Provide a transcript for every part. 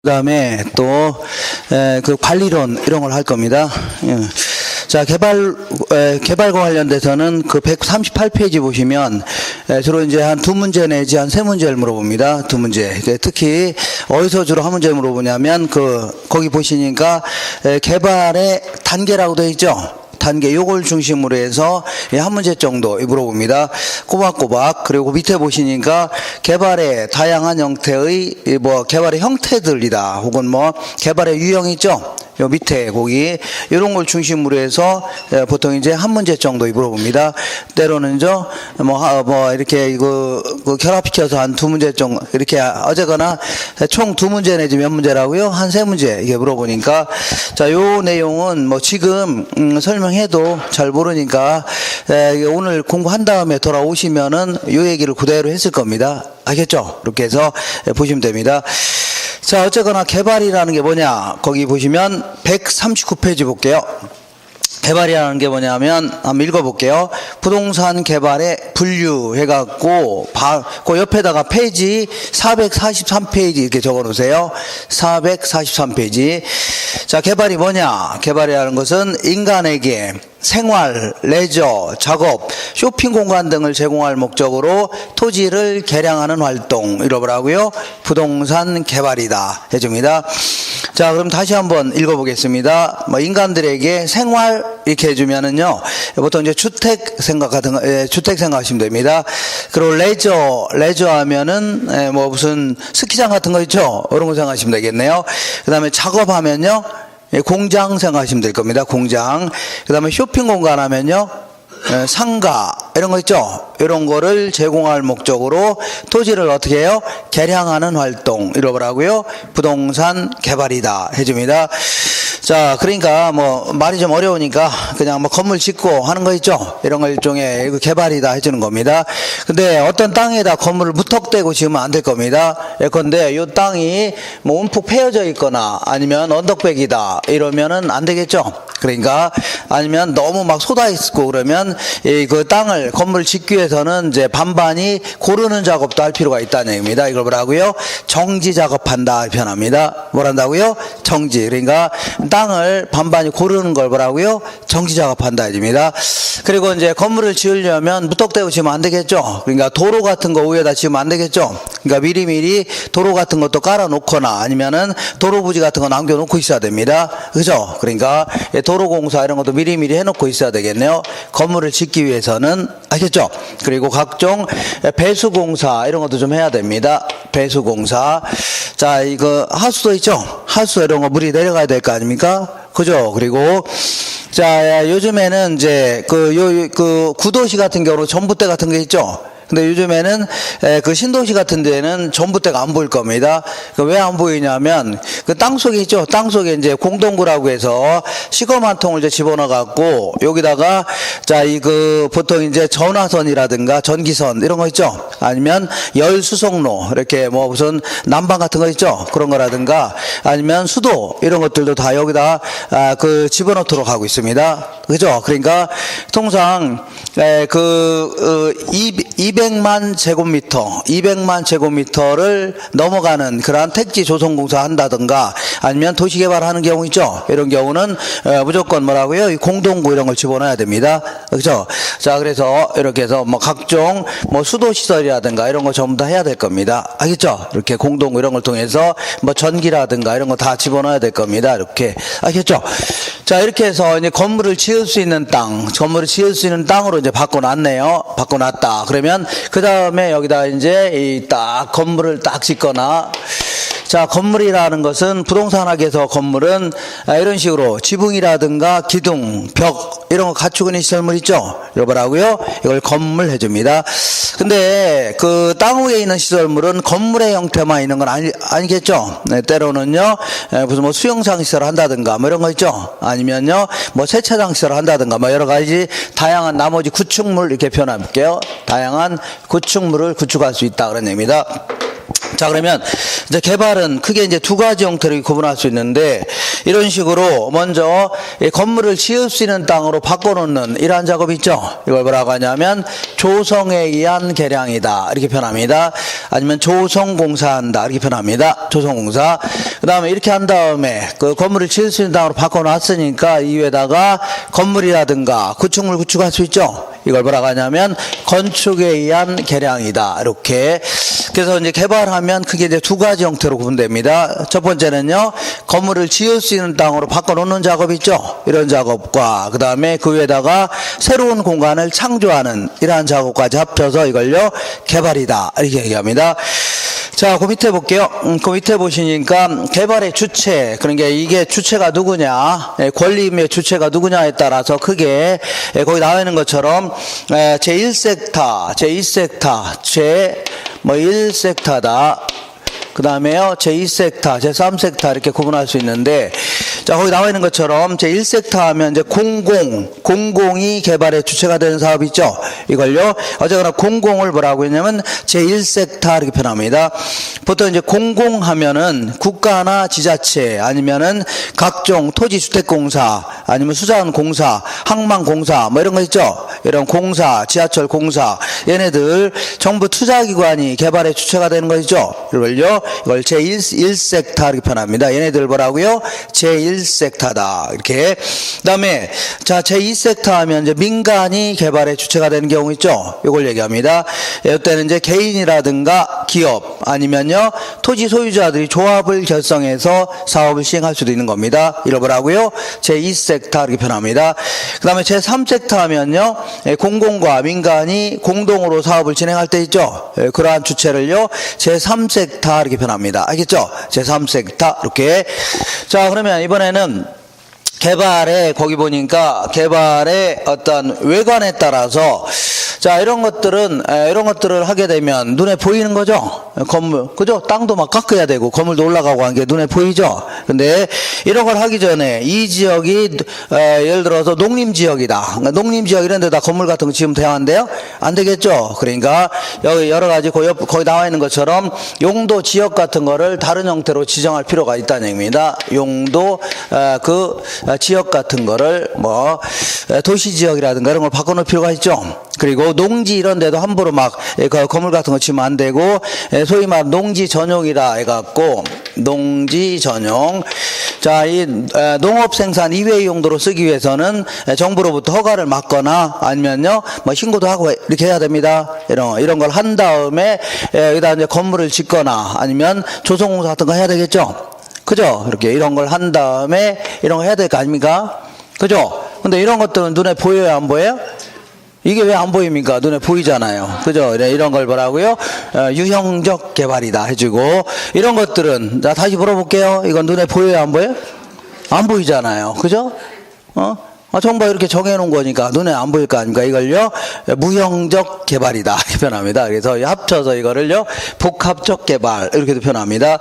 그다음에 또 그 관리론 이런 걸 할 겁니다. 자, 개발과 관련돼서는 그 138페이지 보시면 주로 이제 한 두 문제 내지 한 세 문제를 물어봅니다. 두 문제. 특히 어디서 주로 한 문제 물어보냐면 거기 보시니까 개발의 단계라고 되어 있죠. 단계 요걸 중심으로 해서 한 문제 정도 물어봅니다. 꼬박꼬박. 그리고 밑에 보시니까 개발의 다양한 형태의 개발의 형태들이다. 혹은 개발의 유형이 있죠. 요 밑에 거기 이런 걸 중심으로 해서 보통 이제 한 문제 정도 물어봅니다. 때로는 이렇게 결합시켜서 한 두 문제 정도 이렇게 어쨌거나 총 두 문제 내지 몇 문제라고요? 한 세 문제 이게 물어보니까 자, 요 내용은 지금 설명해도 잘 모르니까 오늘 공부한 다음에 돌아오시면은 요 얘기를 그대로 했을 겁니다. 알겠죠? 이렇게 해서 보시면 됩니다. 자, 어쨌거나 개발이라는 게 뭐냐? 거기 보시면 139페이지 볼게요. 개발이라는 게 뭐냐면 한번 읽어볼게요. 부동산 개발에 분류해갖고 그 옆에다가 페이지 443페이지 이렇게 적어놓으세요. 443페이지. 자, 개발이 뭐냐? 개발이라는 것은 인간에게 생활, 레저, 작업, 쇼핑 공간 등을 제공할 목적으로 토지를 개량하는 활동 이러더라고요. 부동산 개발이다 해줍니다. 자, 그럼 다시 한번 읽어보겠습니다. 인간들에게 생활 이렇게 해주면은요, 보통 이제 주택 생각하시면 됩니다. 그리고 레저 하면은 무슨 스키장 같은 거 있죠? 이런 거 생각하시면 되겠네요. 그 다음에 작업하면요, 공장 생각하시면 될 겁니다. 공장. 그 다음에 쇼핑 공간 하면요, 상가 이런 거 있죠. 이런 거를 제공할 목적으로 토지를 어떻게 해요? 개량하는 활동 이러더라고요. 부동산 개발이다 해줍니다. 자, 그러니까 말이 좀 어려우니까 그냥 건물 짓고 하는 거 있죠. 이런 거 일종의 개발이다 해주는 겁니다. 근데 어떤 땅에다 건물을 무턱대고 지으면 안 될 겁니다. 예컨대 이 땅이 움푹 패여져 있거나 아니면 언덕백이다 이러면은 안 되겠죠. 그러니까 아니면 너무 쏟아 있고 그러면 그 땅을 건물 짓기 위해서는 이제 반반이 고르는 작업도 할 필요가 있다는 얘기입니다. 이걸 뭐라고요? 정지 작업한다 표현합니다. 뭘 한다고요? 정지. 그러니까 땅을 반반이 고르는 걸 뭐라고요? 정지 작업한다 해줍니다. 그리고 이제 건물을 지으려면 무턱대고 지으면 안 되겠죠. 그러니까 도로 같은 거 위에다 지으면 안 되겠죠. 그러니까 미리미리 도로 같은 것도 깔아 놓거나 아니면은 도로 부지 같은 거 남겨 놓고 있어야 됩니다. 그죠? 그러니까 도로공사 이런 것도 미리미리 해놓고 있어야 되겠네요. 건물을 짓기 위해서는. 아시겠죠? 그리고 각종 배수공사 이런 것도 좀 해야 됩니다. 배수공사. 자, 이거 하수도 있죠? 하수 이런 거 물이 내려가야 될 거 아닙니까? 그죠? 그리고 자, 요즘에는 이제 구도시 같은 경우로 전봇대 같은 게 있죠? 근데 요즘에는 그 신도시 같은 데는 전봇대가 안 보일 겁니다. 왜 안 보이냐면 그 땅속에 있죠. 땅속에 이제 공동구라고 해서 시거만 통을 이제 집어넣어 갖고 여기다가 자, 보통 이제 전화선이라든가 전기선 이런 거 있죠. 아니면 열수송로 이렇게 무슨 난방 같은 거 있죠. 그런 거라든가 아니면 수도 이런 것들도 다 여기다 집어넣도록 하고 있습니다. 그죠? 그러니까 통상 200만 제곱미터를 넘어가는 그러한 택지 조성공사 한다든가 아니면 도시개발하는 경우 있죠. 이런 경우는 무조건 뭐라고요? 공동구 이런 걸 집어넣어야 됩니다. 그렇죠? 자, 그래서 이렇게 해서 각종 수도시설이라든가 이런 거 전부 다 해야 될 겁니다. 알겠죠? 이렇게 공동구 이런 걸 통해서 전기라든가 이런 거 다 집어넣어야 될 겁니다. 이렇게. 알겠죠? 자, 이렇게 해서 이제 건물을 지을 수 있는 땅으로 이제 바꿔놨네요. 바꿔놨다. 그러면 그 다음에 여기다 이제 건물을 딱 짓거나, 자, 건물이라는 것은 부동산학에서 건물은 이런 식으로 지붕이라든가 기둥, 벽 이런 거 갖추고 있는 시설물 있죠. 이러더라고요. 이걸 건물 해줍니다. 근데 그 땅 위에 있는 시설물은 건물의 형태만 있는 건 아니겠죠. 네, 때로는요 무슨 수영장 시설을 한다든가 이런 거 있죠. 아니면요 세차장 시설을 한다든가 여러 가지 다양한 나머지 구축물 이렇게 표현할게요. 다양한 구축물을 구축할 수 있다 그런 얘기입니다. 자, 그러면 이제 개발은 크게 이제 두 가지 형태로 구분할 수 있는데, 이런 식으로 먼저 이 건물을 지을 수 있는 땅으로 바꿔놓는 이러한 작업이 있죠. 이걸 뭐라고 하냐면 조성에 의한 개량이다 이렇게 표현합니다. 아니면 조성공사한다 이렇게 표현합니다. 조성공사. 그 다음에 이렇게 한 다음에 그 건물을 지을 수 있는 땅으로 바꿔놨으니까 이 위에다가 건물이라든가 구축물 구축할 수 있죠. 이걸 뭐라고 하냐면 건축에 의한 개량이다 이렇게. 그래서 이제 개발하면 크게 이제 두 가지 형태로 구분됩니다. 첫 번째는요, 건물을 지을 수 있는 땅으로 바꿔놓는 작업 있죠. 이런 작업과 그 다음에 그 위에다가 새로운 공간을 창조하는 이러한 작업까지 합쳐서 이걸요 개발이다 이렇게 얘기합니다. 자, 그 밑에 볼게요. 그 밑에 보시니까 개발의 주체, 그러니까 이게 주체가 누구냐, 권리임의 주체가 누구냐에 따라서 크게 거기 나와 있는 것처럼 제1섹터, 제2섹터, 제1섹터다. 그 다음에요, 제2섹터, 제3섹터 이렇게 구분할 수 있는데, 자, 거기 나와 있는 것처럼 제1섹터 하면 이제 공공이 개발의 주체가 되는 사업 있죠? 이걸요, 어쨌거나 공공을 뭐라고 했냐면 제1섹터 이렇게 표현합니다. 보통 이제 공공하면은 국가나 지자체 아니면은 각종 토지주택공사 아니면 수자원공사, 항만공사 뭐 이런 거 있죠? 이런 공사, 지하철 공사, 얘네들 정부 투자기관이 개발의 주체가 되는 거죠? 이걸요, 이걸 제1섹터 이렇게 표현합니다. 얘네들 뭐라고요? 제1섹터다. 이렇게. 그 다음에, 자, 제2섹터 하면 이제 민간이 개발의 주체가 되는 경우 있죠? 이걸 얘기합니다. 이때는 이제 개인이라든가 기업 아니면요, 토지 소유자들이 조합을 결성해서 사업을 시행할 수도 있는 겁니다. 이걸 뭐라고요? 제2섹터 이렇게 표현합니다. 그 다음에 제3섹터 하면요, 공공과 민간이 공동으로 사업을 진행할 때 있죠? 그러한 주체를요, 제3섹터 이렇게 표현합니다. 알겠죠? 제3섹터 이렇게. 자, 그러면 이번에는 개발의 거기 보니까 개발의 어떤 외관에 따라서 자, 이런 것들을 하게 되면 눈에 보이는 거죠. 건물, 그죠? 땅도 막 깎아야 되고 건물도 올라가고 한 게 눈에 보이죠. 근데 이런 걸 하기 전에 이 지역이 예를 들어서 농림지역이다. 그러니까 농림지역 이런 데다 건물 같은 거 지으면 돼야 한대요? 안 되겠죠. 그러니까 여기 여러 가지 거기 나와 있는 것처럼 용도 지역 같은 거를 다른 형태로 지정할 필요가 있다는 얘기입니다. 용도 그 지역 같은 거를 뭐 도시지역이라든가 이런 걸 바꿔놓을 필요가 있죠. 그리고 농지 이런 데도 함부로 막 건물 같은 거 치면 안 되고, 소위 말 농지 전용이라 해갖고 농지 전용. 자, 이 농업 생산 이외의 용도로 쓰기 위해서는 정부로부터 허가를 받거나 아니면요 뭐 신고도 하고 이렇게 해야 됩니다. 이런 걸 한 다음에 여기다 이제 건물을 짓거나 아니면 조성공사 같은 거 해야 되겠죠. 그죠? 이렇게 이런 걸 한 다음에 이런 거 해야 될 거 아닙니까? 그죠? 근데 이런 것들은 눈에 보여요, 안 보여요? 이게 왜 안 보입니까? 눈에 보이잖아요. 그죠? 이런 걸 뭐라고요? 유형적 개발이다 해주고, 이런 것들은, 자, 다시 물어볼게요. 이건 눈에 보여요, 안 보여요? 안 보이잖아요. 그죠? 정부가 이렇게 정해놓은 거니까 눈에 안 보일 거 아닙니까? 이걸요, 무형적 개발이다. 이렇게 표현합니다. 그래서 합쳐서 이거를요, 복합적 개발. 이렇게도 표현합니다.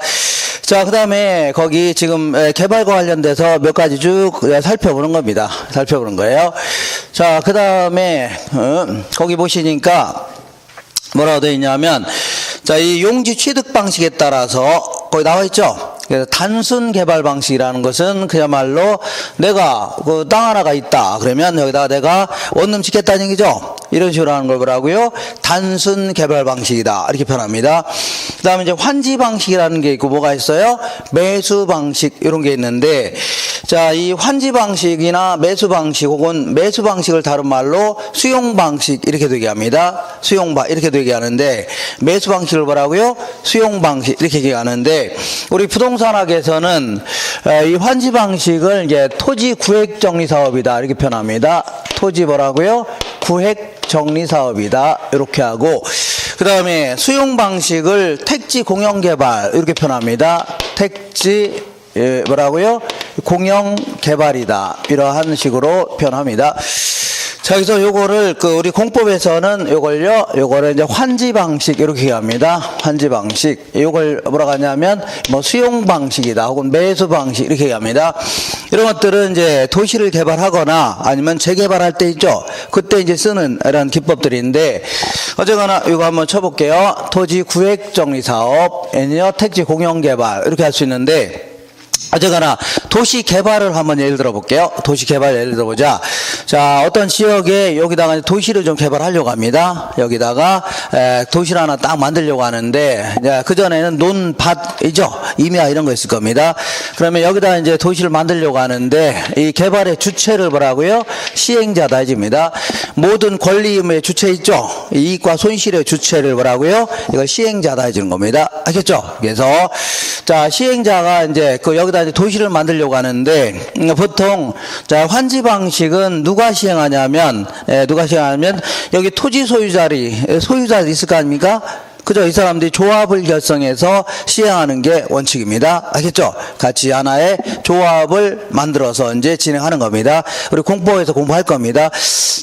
자, 그 다음에 거기 지금 개발과 관련돼서 몇 가지 쭉 살펴보는 겁니다. 살펴보는 거예요. 자, 그 다음에 거기 보시니까 뭐라고 되어 있냐면, 자, 이 용지 취득 방식에 따라서 거기 나와 있죠. 그래서 단순 개발 방식이라는 것은 그야말로 내가 그 땅 하나가 있다. 그러면 여기다가 내가 원룸 짓겠다는 얘기죠. 이런 식으로 하는 걸 뭐라고요? 단순 개발 방식이다. 이렇게 표현합니다. 그 다음에 이제 환지 방식이라는 게 있고 뭐가 있어요? 매수 방식 이런 게 있는데, 자, 이 환지 방식이나 매수 방식 혹은 매수 방식을 다른 말로 수용 방식 이렇게 얘기합니다. 이렇게 얘기하는데, 매수 방식을 뭐라고요? 수용 방식 이렇게 얘기하는데, 우리 부동산학에서는 이 환지 방식을 이제 토지 구획 정리 사업이다 이렇게 표현합니다. 토지 뭐라고요? 구획 정리 사업이다 이렇게 하고, 그 다음에 수용 방식을 택지 공영 개발 이렇게 표현합니다. 택지 뭐라고요? 공영 개발이다 이러한 식으로 표현합니다. 자, 여기서 요거를 우리 공법에서는 요거를 이제 환지 방식 이렇게 얘기합니다. 환지 방식. 요걸 뭐라고 하냐면 뭐 수용 방식이다 혹은 매수 방식 이렇게 얘기합니다. 이런 것들은 이제 도시를 개발하거나 아니면 재개발할 때 있죠. 그때 이제 쓰는 이런 기법들인데 어쨌거나 이거 한번 쳐볼게요. 토지 구획 정리 사업, 아니면 택지 공영 개발 이렇게 할 수 있는데 어쨌거나 도시 개발을 한번 예를 들어 볼게요. 도시 개발 예를 들어 보자. 자, 어떤 지역에 여기다가 도시를 좀 개발하려고 합니다. 여기다가 도시를 하나 딱 만들려고 하는데 그 전에는 논밭이죠. 임야 이런 거 있을 겁니다. 그러면 여기다 이제 도시를 만들려고 하는데 이 개발의 주체를 뭐라고요? 시행자다 해집니다. 모든 권리 의무의 주체 있죠. 이익과 손실의 주체를 뭐라고요? 이걸 시행자다 해주는 겁니다. 알겠죠? 그래서 자, 시행자가 이제 여기다 이제 도시를 만들려고 하는데 보통 자, 환지 방식은 누가 시행하냐면 여기 토지 소유자들이 있을 거 아닙니까? 그죠? 이 사람들이 조합을 결성해서 시행하는 게 원칙입니다. 알겠죠? 같이 하나의 조합을 만들어서 이제 진행하는 겁니다. 우리 공법에서 공부할 겁니다.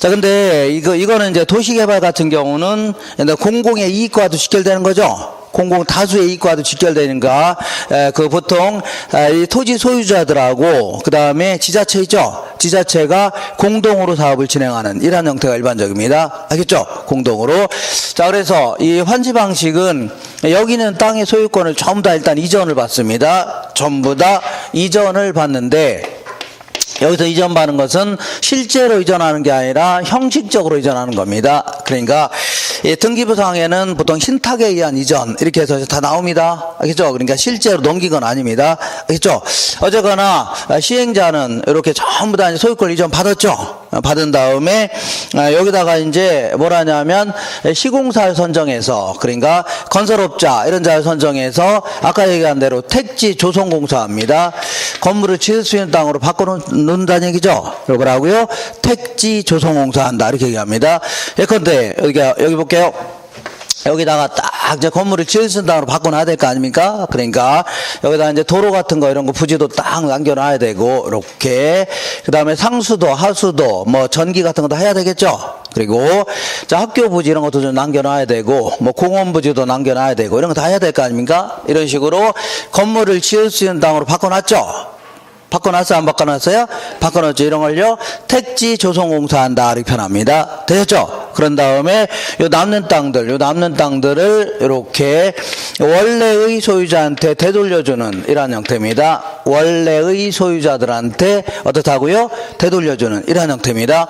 자, 근데 이거는 이제 도시개발 같은 경우는 공공의 이익과도 직결되는 거죠. 공공 다수의 이익과도 직결되는가? 보통 이 토지 소유자들하고 그 다음에 지자체 있죠. 지자체가 공동으로 사업을 진행하는 이러한 형태가 일반적입니다. 알겠죠? 공동으로. 자, 그래서 이 환지 방식은 여기는 땅의 소유권을 전부 다 일단 이전을 받습니다. 전부 다 이전을 받는데. 여기서 이전받는 것은 실제로 이전하는 게 아니라 형식적으로 이전하는 겁니다. 그러니까 등기부상에는 보통 신탁에 의한 이전 이렇게 해서 다 나옵니다. 알겠죠? 그러니까 실제로 넘긴 건 아닙니다. 알겠죠? 어쨌거나 시행자는 이렇게 전부 다 소유권 이전 받았죠. 받은 다음에 여기다가 이제 뭐라냐면 시공사를 선정해서 그러니까 건설업자 이런 자를 선정해서 아까 얘기한 대로 택지 조성공사합니다. 건물을 지을 수 있는 땅으로 바꿔놓는다는 얘기죠. 뭐라고요? 택지 조성공사한다 이렇게 얘기합니다. 예컨대 여기 볼게요. 여기다가 딱 이제 건물을 지을 수 있는 땅으로 바꿔놔야 될 거 아닙니까? 그러니까 여기다 이제 도로 같은 거 이런 거 부지도 딱 남겨놔야 되고 이렇게 그 다음에 상수도 하수도 뭐 전기 같은 것도 해야 되겠죠. 그리고 자 학교 부지 이런 것도 좀 남겨놔야 되고 뭐 공원 부지도 남겨놔야 되고 이런 거 다 해야 될 거 아닙니까? 이런 식으로 건물을 지을 수 있는 땅으로 바꿔놨죠. 바꿔놨어요? 안 바꿔놨어요? 바꿔놨죠. 이런 걸요 택지 조성공사한다 이렇게 표현합니다. 되셨죠? 그런 다음에 요 남는 땅들을 이렇게 원래의 소유자한테 되돌려주는 이러한 형태입니다. 원래의 소유자들한테 어떻다고요? 되돌려주는 이러한 형태입니다.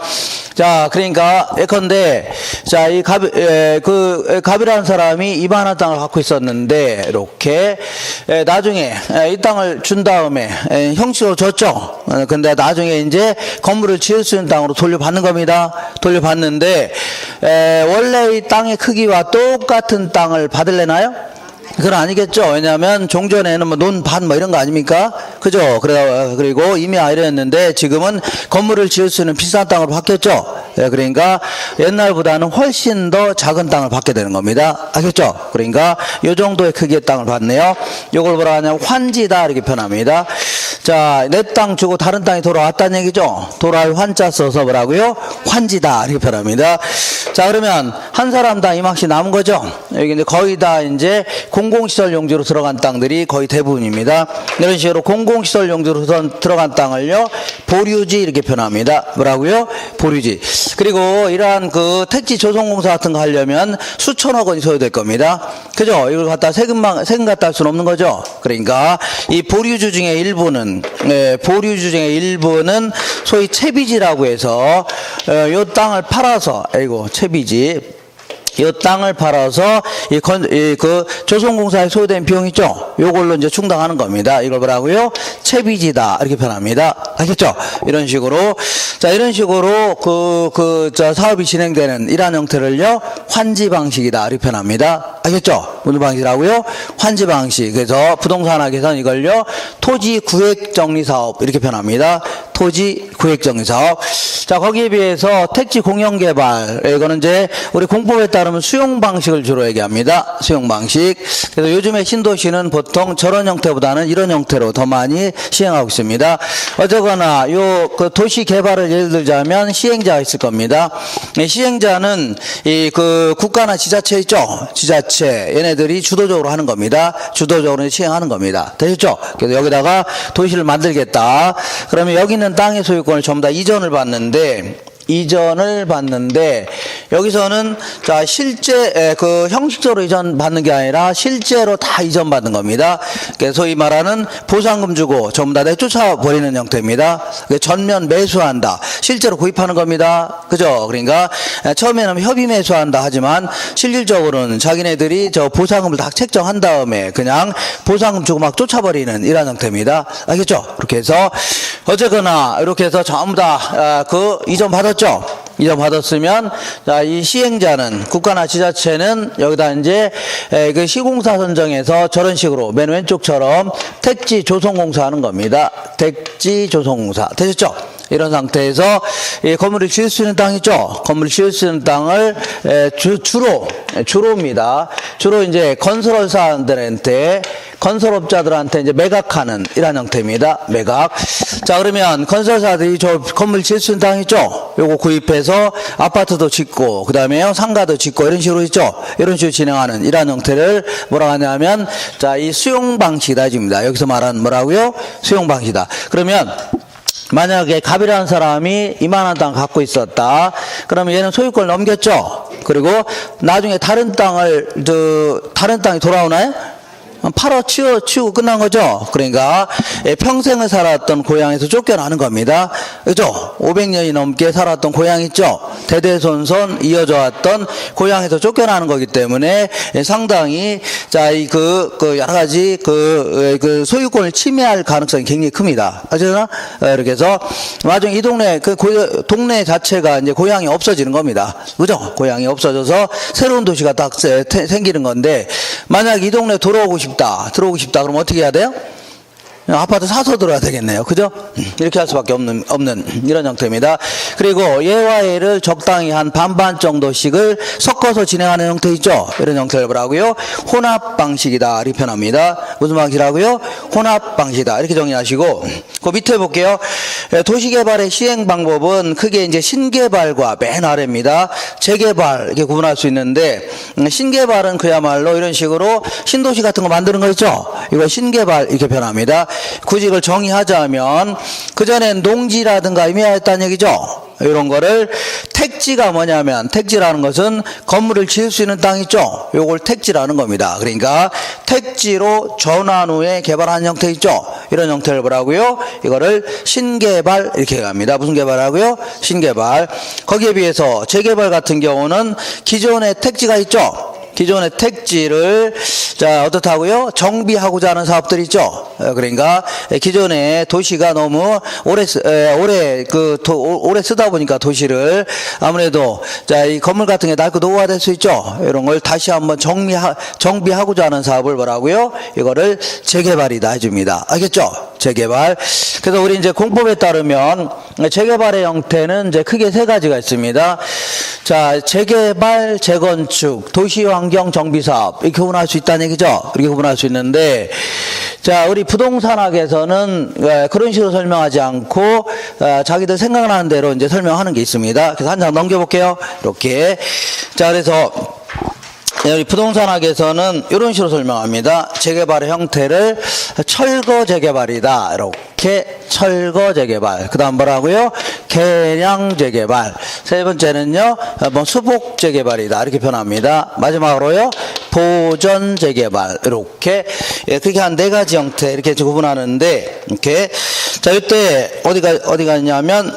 자, 그러니까 예컨대 자, 이 갑이라는 사람이 이만한 땅을 갖고 있었는데 이렇게 나중에 이 땅을 준 다음에 형식으로 줬죠. 근데 나중에 이제 건물을 지을 수 있는 땅으로 돌려받는 겁니다. 돌려받는데 원래 이 땅의 크기와 똑같은 땅을 받을래나요? 그건 아니겠죠. 왜냐하면 종전에는 뭐 논밭 뭐 이런 거 아닙니까? 그죠? 그리고 임야 이랬는데 지금은 건물을 지을 수 있는 비싼 땅으로 바뀌었죠. 그러니까 옛날보다는 훨씬 더 작은 땅을 받게 되는 겁니다. 알겠죠? 그러니까 이 정도의 크기의 땅을 받네요. 이걸 뭐라 하냐면 환지다 이렇게 표현합니다. 자, 내 땅 주고 다른 땅이 돌아왔다는 얘기죠. 돌아올 환자 써서 뭐라고요? 환지다 이렇게 표현합니다. 자, 그러면 한 사람당 이만씩 남은 거죠. 여기 이제 거의 다 이제 공공시설 용지로 들어간 땅들이 거의 대부분입니다. 이런 식으로 공공시설 용지로 들어간 땅을요 보류지 이렇게 표현합니다. 뭐라고요? 보류지. 그리고 이러한 택지 조성공사 같은 거 하려면 수천억 원이 소요될 겁니다. 그죠? 이걸 갖다 세금 갖다 할 수는 없는 거죠. 그러니까 이 보류주 중에 일부는 소위 채비지라고 해서 요 땅을 팔아서 채비지. 이 땅을 팔아서 조성공사에 소요된 비용 있죠? 요걸로 이제 충당하는 겁니다. 이걸 뭐라고요? 채비지다. 이렇게 표현합니다. 알겠죠? 이런 식으로. 자, 이런 식으로 사업이 진행되는 이러한 형태를요, 환지 방식이다. 이렇게 표현합니다. 알겠죠? 무슨 방식이라고요? 환지 방식. 그래서 부동산학에서는 이걸요, 토지 구획 정리 사업. 이렇게 표현합니다. 토지 구획정의 사업. 자, 거기에 비해서 택지 공영 개발, 이거는 이제 우리 공법에 따르면 수용 방식을 주로 얘기합니다. 수용 방식. 그래서 요즘에 신도시는 보통 저런 형태보다는 이런 형태로 더 많이 시행하고 있습니다. 어쨌거나 그 도시 개발을 예를 들자면 시행자가 있을 겁니다. 이 시행자는 그 국가나 지자체 있죠? 지자체 얘네들이 주도적으로 하는 겁니다. 주도적으로 시행하는 겁니다. 되셨죠? 그래서 여기다가 도시를 만들겠다. 그러면 여기 있는 땅의 소유권을 전부 다 이전을 받는데 여기서는 자 실제 그 형식적으로 이전 받는 게 아니라 실제로 다 이전 받는 겁니다. 그래서 소위 말하는 보상금 주고 전부 다 내쫓아 버리는 형태입니다. 전면 매수한다. 실제로 구입하는 겁니다. 그죠? 그러니까 처음에는 협의 매수한다 하지만 실질적으로는 자기네들이 저 보상금을 다 책정한 다음에 그냥 보상금 주고 막 쫓아버리는 이런 형태입니다. 알겠죠? 이렇게 해서 어쨌거나 이렇게 해서 전부 다 그 이전 받았죠? 이전 받았으면 자, 이 시행자는 국가나 지자체는 여기다 이제 그 시공사 선정해서 저런 식으로 맨 왼쪽처럼 택지 조성공사 하는 겁니다. 택지 조성공사. 되셨죠? 이런 상태에서 이 건물을 지을 수 있는 땅 있죠? 건물을 지을 수 있는 땅을 주로입니다. 주로 이제 건설사들한테 건설업자들한테 이제 매각하는 이런 형태입니다. 매각. 자, 그러면 건설사들이 저 건물 지을 수 있는 땅 있죠? 요거 구입해서 아파트도 짓고, 그 다음에 상가도 짓고, 이런 식으로 있죠? 이런 식으로 진행하는 이런 형태를 뭐라고 하냐면, 자, 이 수용 방식이다. 해줍니다. 여기서 말하는 뭐라고요? 수용 방식이다. 그러면, 만약에 갑이라는 사람이 이만한 땅 갖고 있었다. 그러면 얘는 소유권을 넘겼죠? 그리고 나중에 다른 땅이 돌아오나요? 팔아 치우고 끝난 거죠. 그러니까 평생을 살았던 고향에서 쫓겨나는 겁니다. 그죠? 500년이 넘게 살았던 고향 있죠? 대대손손 이어져 왔던 고향에서 쫓겨나는 거기 때문에 상당히 자, 여러 가지 그 소유권을 침해할 가능성이 굉장히 큽니다. 아시잖아? 이렇게 해서 나중에 이 동네 자체가 이제 고향이 없어지는 겁니다. 그죠? 고향이 없어져서 새로운 도시가 딱 생기는 건데 만약 이 동네 들어오고 싶다. 그럼 어떻게 해야 돼요? 아파트 사서 들어야 되겠네요. 그죠? 이렇게 할 수밖에 없는 이런 형태입니다. 그리고 얘와 얘를 적당히 한 반반 정도씩을 섞어서 진행하는 형태 있죠? 이런 형태를 뭐라고요? 혼합 방식이다. 이렇게 표현합니다. 무슨 방식이라고요? 혼합 방식이다. 이렇게 정리하시고, 그 밑에 볼게요. 도시개발의 시행 방법은 크게 이제 신개발과 맨 아래입니다. 재개발, 이렇게 구분할 수 있는데, 신개발은 그야말로 이런 식으로 신도시 같은 거 만드는 거 있죠? 이거 신개발, 이렇게 표현합니다. 굳이 이걸 정의하자면 그전엔 농지라든가 임야였다는 얘기죠. 이런 거를 택지가 뭐냐면 택지라는 것은 건물을 지을 수 있는 땅 있죠. 요걸 택지라는 겁니다. 그러니까 택지로 전환 후에 개발한 형태 있죠. 이런 형태를 뭐라고요? 이거를 신개발 이렇게 합니다. 무슨 개발하고요? 신개발. 거기에 비해서 재개발 같은 경우는 기존의 택지가 있죠. 기존의 택지를 자 어떻다고요? 정비하고자 하는 사업들 있죠. 그러니까 기존의 도시가 너무 오래 쓰다 보니까 도시를 아무래도 자 이 건물 같은 게 낡고 노후화될 수 있죠. 이런 걸 다시 한번 정비하고자 하는 사업을 뭐라고요? 이거를 재개발이다 해줍니다. 알겠죠? 재개발. 그래서 우리 이제 공법에 따르면 재개발의 형태는 이제 크게 세 가지가 있습니다. 자, 재개발, 재건축, 도시환경 정비사업 이렇게 구분할 수 있다는 얘기죠. 이렇게 구분할 수 있는데, 자, 우리 부동산학에서는 그런 식으로 설명하지 않고 자기들 생각나는 대로 이제 설명하는 게 있습니다. 그래서 한 장 넘겨볼게요. 이렇게. 자, 그래서 우리 부동산학에서는 이런 식으로 설명합니다. 재개발의 형태를 철거 재개발이다. 이렇게 철거 재개발. 그 다음 뭐라고요? 개량 재개발. 세 번째는요, 수복 재개발이다. 이렇게 표현합니다. 마지막으로요, 보전 재개발. 이렇게. 그렇게 한 네 가지 형태 이렇게 구분하는데, 이렇게. 자, 이때 어디가 있냐면,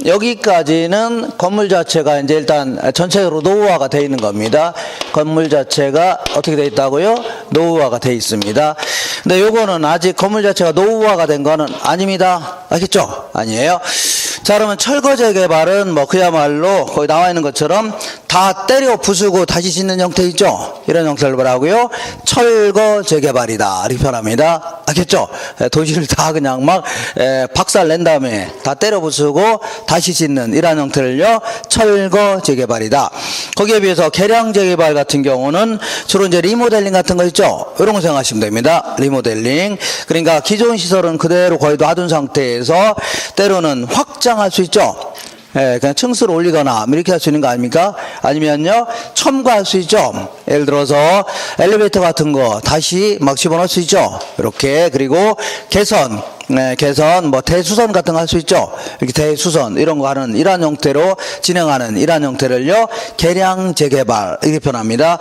여기까지는 건물 자체가 이제 일단 전체적으로 노후화가 되어 있는 겁니다. 건물 자체가 어떻게 되어 있다고요? 노후화가 되어 있습니다. 근데 요거는 아직 건물 자체가 노후화가 된 거는 아닙니다. 알겠죠? 아니에요. 자, 그러면 철거 재개발은 뭐 그야말로 거기 나와 있는 것처럼 다 때려 부수고 다시 짓는 형태 있죠? 이런 형태를 뭐라고요? 철거 재개발이다. 이렇게 표현합니다. 알겠죠? 도시를 다 그냥 막 박살 낸 다음에 다 때려 부수고 다시 짓는 이런 형태를요, 철거 재개발이다. 거기에 비해서 개량 재개발 같은 경우는 주로 이제 리모델링 같은 거 있죠? 이런 거 생각하시면 됩니다. 리모델링. 그러니까 기존 시설은 그대로 거의 놔둔 상태에서 때로는 확장할 수 있죠? 그냥 층수를 올리거나 이렇게 할 수 있는 거 아닙니까? 아니면요, 첨가할 수 있죠? 예를 들어서 엘리베이터 같은 거 다시 막 집어넣을 수 있죠? 이렇게. 그리고 개선, 뭐 대수선 같은 거 할 수 있죠? 이렇게 대수선 이런 거 하는 이러한 형태로 진행하는 이러한 형태를요, 개량 재개발 이렇게 표현합니다.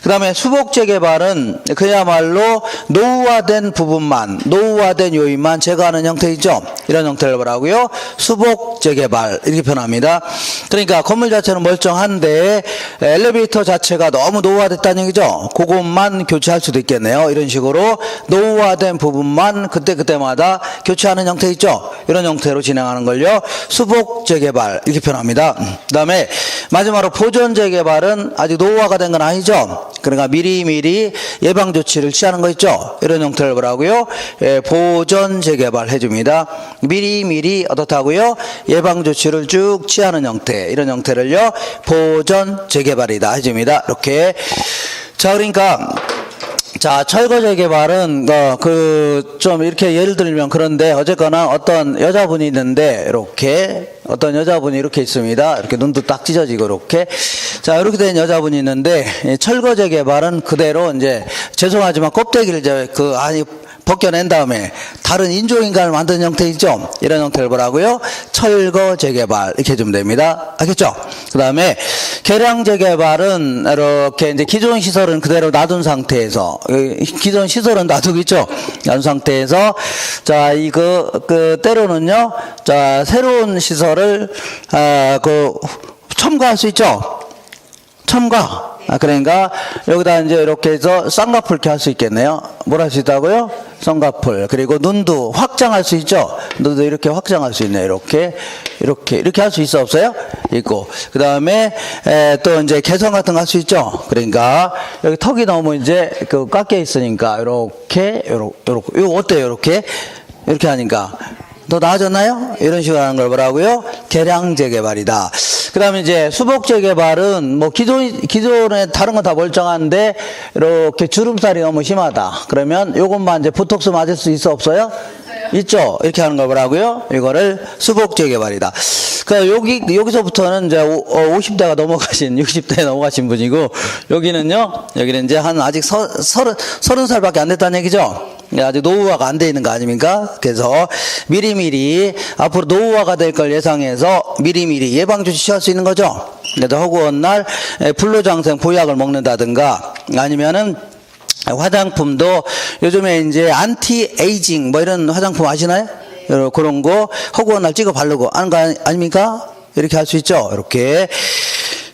그 다음에 수복 재개발은 그야말로 노후화된 부분만, 노후화된 요인만 제거하는 형태 있죠? 이런 형태를 뭐라고요? 수복 재개발 이렇게 표현합니다. 그러니까 건물 자체는 멀쩡한데 엘리베이터 자체가 너무 노후화됐다는 얘기죠? 그것만 교체할 수도 있겠네요. 이런 식으로 노후화된 부분만 그때그때마다 교체하는 형태 있죠? 이런 형태로 진행하는 걸요, 수복 재개발 이렇게 표현합니다. 그 다음에 마지막으로 보존 재개발은 아직 노후화가 된 건 아니죠? 그러니까 미리미리 예방 조치를 취하는 거 있죠? 이런 형태를 뭐라고요? 보존 재개발 해줍니다. 미리미리 어떻다고요? 예방 조치를 쭉 취하는 형태, 이런 형태를요, 보존 재개발이다 해줍니다. 이렇게. 자, 그러니까 자, 철거 재개발은 좀 이렇게 예를 들면 그런데 어쨌거나 어떤 여자분이 있는데 이렇게 어떤 여자분이 이렇게 있습니다. 이렇게 눈도 딱 찢어지고 이렇게. 자, 이렇게 된 여자분이 있는데 철거 재개발은 그대로 이제 죄송하지만 껍데기를 이제 벗겨낸 다음에 다른 인조인간을 만드는 형태 있죠? 이런 형태를 뭐라고요? 철거 재개발 이렇게 해주면 됩니다. 알겠죠? 그 다음에 개량 재개발은 이렇게 이제 기존 시설은 그대로 놔둔 상태에서, 기존 시설은 놔두고 있죠? 놔둔 상태에서, 자, 때로는요, 자, 새로운 시설을, 첨가할 수 있죠? 첨가. 그러니까 여기다 이제 이렇게 해서 쌍꺼풀 이렇게 할 수 있겠네요. 뭘 할 수 있다고요? 쌍꺼풀. 그리고 눈도 확장할 수 있죠? 눈도 이렇게 확장할 수 있네요. 이렇게 할 수 있어 없어요? 있고. 그 다음에 또 이제 개선 같은 거 할 수 있죠? 그러니까 여기 턱이 너무 이제 깎여 있으니까 요렇게 이거 어때요? 이렇게 하니까 더 나아졌나요? 이런 식으로 하는 걸 뭐라고요? 개량 재개발이다. 그 다음에 이제 수복 재개발은 뭐 기존에 다른 건 다 멀쩡한데 이렇게 주름살이 너무 심하다. 그러면 요것만 이제 보톡스 맞을 수 있어 없어요? 있죠? 이렇게 하는 거 뭐라고요? 이거를 수복 재개발이다. 여기서부터는 이제 50대가 넘어가신, 60대에 넘어가신 분이고, 여기는 이제 아직 30살밖에 안 됐다는 얘기죠? 아직 노후화가 안 돼 있는 거 아닙니까? 그래서 미리미리 앞으로 노후화가 될 걸 예상해서 미리미리 예방조치 취할 수 있는 거죠? 그래서 허구한 날 불로장생 보약을 먹는다든가 아니면은 화장품도 요즘에 이제 안티에이징 뭐 이런 화장품 아시나요? 그런 거 허구한 날 찍어 바르고 하는 거 아닙니까? 이렇게 할 수 있죠? 이렇게.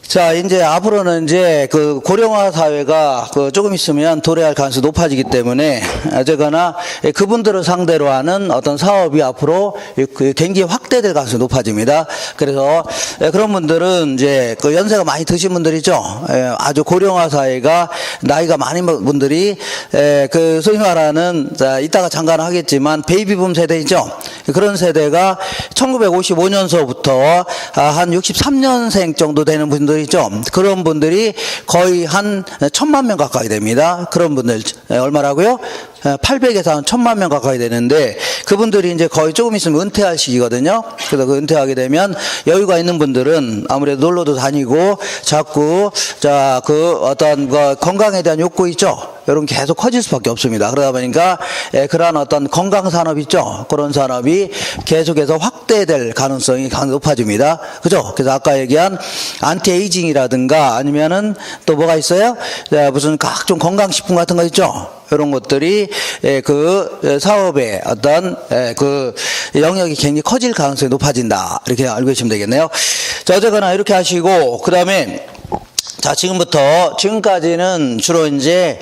자, 이제 앞으로는 이제 고령화 사회가 조금 있으면 도래할 가능성이 높아지기 때문에 어쨌거나 그분들을 상대로 하는 어떤 사업이 앞으로 굉장히 확대될 가능성이 높아집니다. 그래서 그런 분들은 이제 연세가 많이 드신 분들이죠. 아주 고령화 사회가 나이가 많은 분들이 소위 말하는, 자, 이따가 잠깐 하겠지만 베이비붐 세대이죠. 그런 세대가 1955년서부터 한 63년생 정도 되는 분들이 있죠. 그런 분들이 거의 한 1000만 명 가까이 됩니다. 그런 분들 얼마라고요? 800에서 한 1000만 명 가까이 되는데 그분들이 이제 거의 조금 있으면 은퇴할 시기거든요. 그래서 은퇴하게 되면 여유가 있는 분들은 아무래도 놀러도 다니고 자꾸 어떤 건강에 대한 욕구 있죠. 이런 게 계속 커질 수밖에 없습니다. 그러다 보니까 그러한 어떤 건강 산업 있죠. 그런 산업이 계속해서 확대될 가능성이 높아집니다. 그죠? 그래서 아까 얘기한 안티에이징이라든가 아니면은 또 뭐가 있어요? 무슨 각종 건강식품 같은 거 있죠. 이런 것들이 그 사업의 어떤 그 영역이 굉장히 커질 가능성이 높아진다. 이렇게 알고 계시면 되겠네요. 자, 어쨌거나 이렇게 하시고, 그 다음에 자, 지금까지는 주로 이제,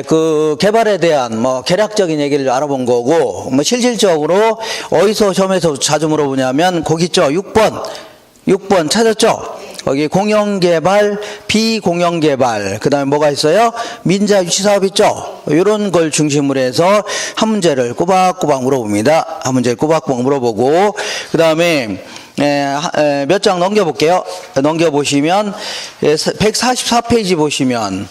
그 개발에 대한 뭐 개략적인 얘기를 알아본 거고, 뭐 실질적으로 어디서 시험에서 자주 물어보냐면, 거기 있죠. 6번 찾았죠? 거기 공영개발, 비공영개발, 그 다음에 뭐가 있어요? 민자 유치사업 있죠? 이런 걸 중심으로 해서 한 문제를 꼬박꼬박 물어봅니다. 한 문제를 꼬박꼬박 물어보고, 그 다음에 몇 장 넘겨볼게요. 넘겨보시면 144페이지 보시면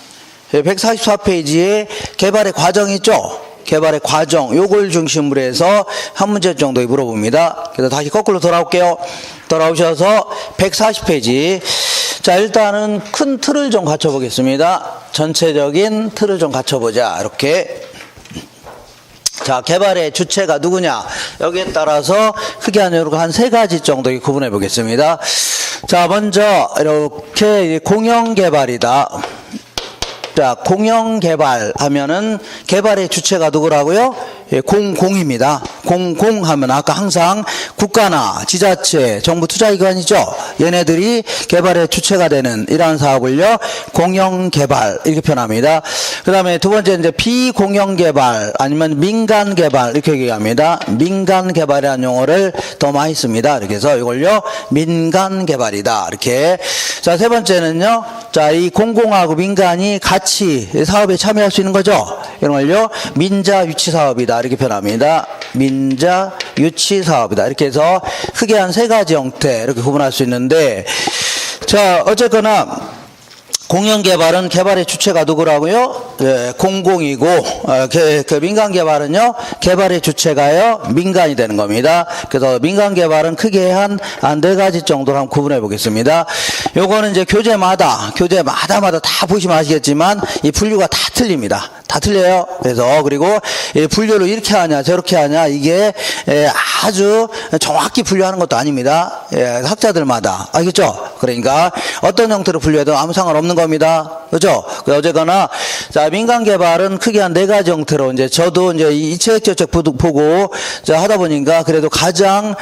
144페이지에 개발의 과정 있죠? 개발의 과정, 요걸 중심으로 해서 한 문제 정도 물어봅니다. 그래서 다시 거꾸로 돌아올게요. 돌아오셔서 140페이지. 자, 일단은 큰 틀을 좀 갖춰보겠습니다. 전체적인 틀을 좀 갖춰보자. 이렇게. 자, 개발의 주체가 누구냐? 여기에 따라서 크게 한 세 가지 정도 구분해 보겠습니다. 자, 먼저 이렇게 공영개발이다. 자, 공영개발 하면은 개발의 주체가 누구라고요? 예, 공입니다. 공하면 아까 항상 국가나 지자체, 정부 투자기관이죠. 얘네들이 개발의 주체가 되는 이러한 사업을요, 공영개발 이렇게 표현합니다. 그 다음에 두 번째 이제 비공영개발 아니면 민간개발 이렇게 얘기합니다. 민간개발이라는 용어를 더 많이 씁니다. 이렇게 해서 이걸요, 민간개발이다. 이렇게. 자, 세 번째는요, 자, 이 공공하고 민간이 같이 사업에 참여할 수 있는 거죠. 이런 걸요, 민자유치사업이다. 이렇게 표현합니다. 민자유치사업이다. 이렇게 해서 크게 한 세 가지 형태 이렇게 구분할 수 있는데, 자, 어쨌거나 공영개발은 개발의 주체가 누구라고요? 예, 공공이고, 그 민간개발은요, 개발의 주체가요, 민간이 되는 겁니다. 그래서 민간개발은 크게 한 네 가지 정도로 한번 구분해 보겠습니다. 요거는 이제 교재마다 다 보시면 아시겠지만, 이 분류가 다 틀립니다. 다 틀려요. 그래서, 그리고 이 분류를 이렇게 하냐, 저렇게 하냐, 이게 아주 정확히 분류하는 것도 아닙니다. 예, 학자들마다. 알겠죠? 그러니까, 어떤 형태로 분류해도 아무 상관없는 겁니다. 그죠? 어쨌거나, 자, 민간개발은 크게 한 네 가지 형태로, 이제 저도 이제 이 책 저책 보고, 자, 하다 보니까 그래도 가장,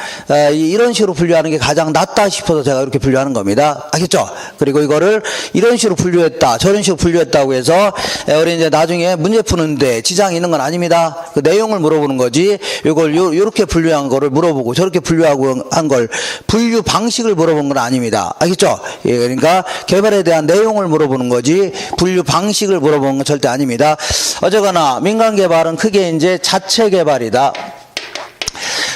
이런 식으로 분류하는 게 가장 낫다 싶어서 제가 이렇게 분류하는 겁니다. 알겠죠? 그리고 이거를 이런 식으로 분류했다, 저런 식으로 분류했다고 해서, 우리 이제 나중에 문제 푸는데 지장이 있는 건 아닙니다. 그 내용을 물어보는 거지, 이걸 요렇게 분류한 거를 물어보고, 저렇게 분류하고 한 걸, 분류 방식을 물어본 건 아닙니다. 알겠죠? 예, 그러니까 개발에 대한 내용을 물어보는 거지 분류 방식을 물어보는 건 절대 아닙니다. 어쨌거나 민간개발은 크게 이제 자체개발이다.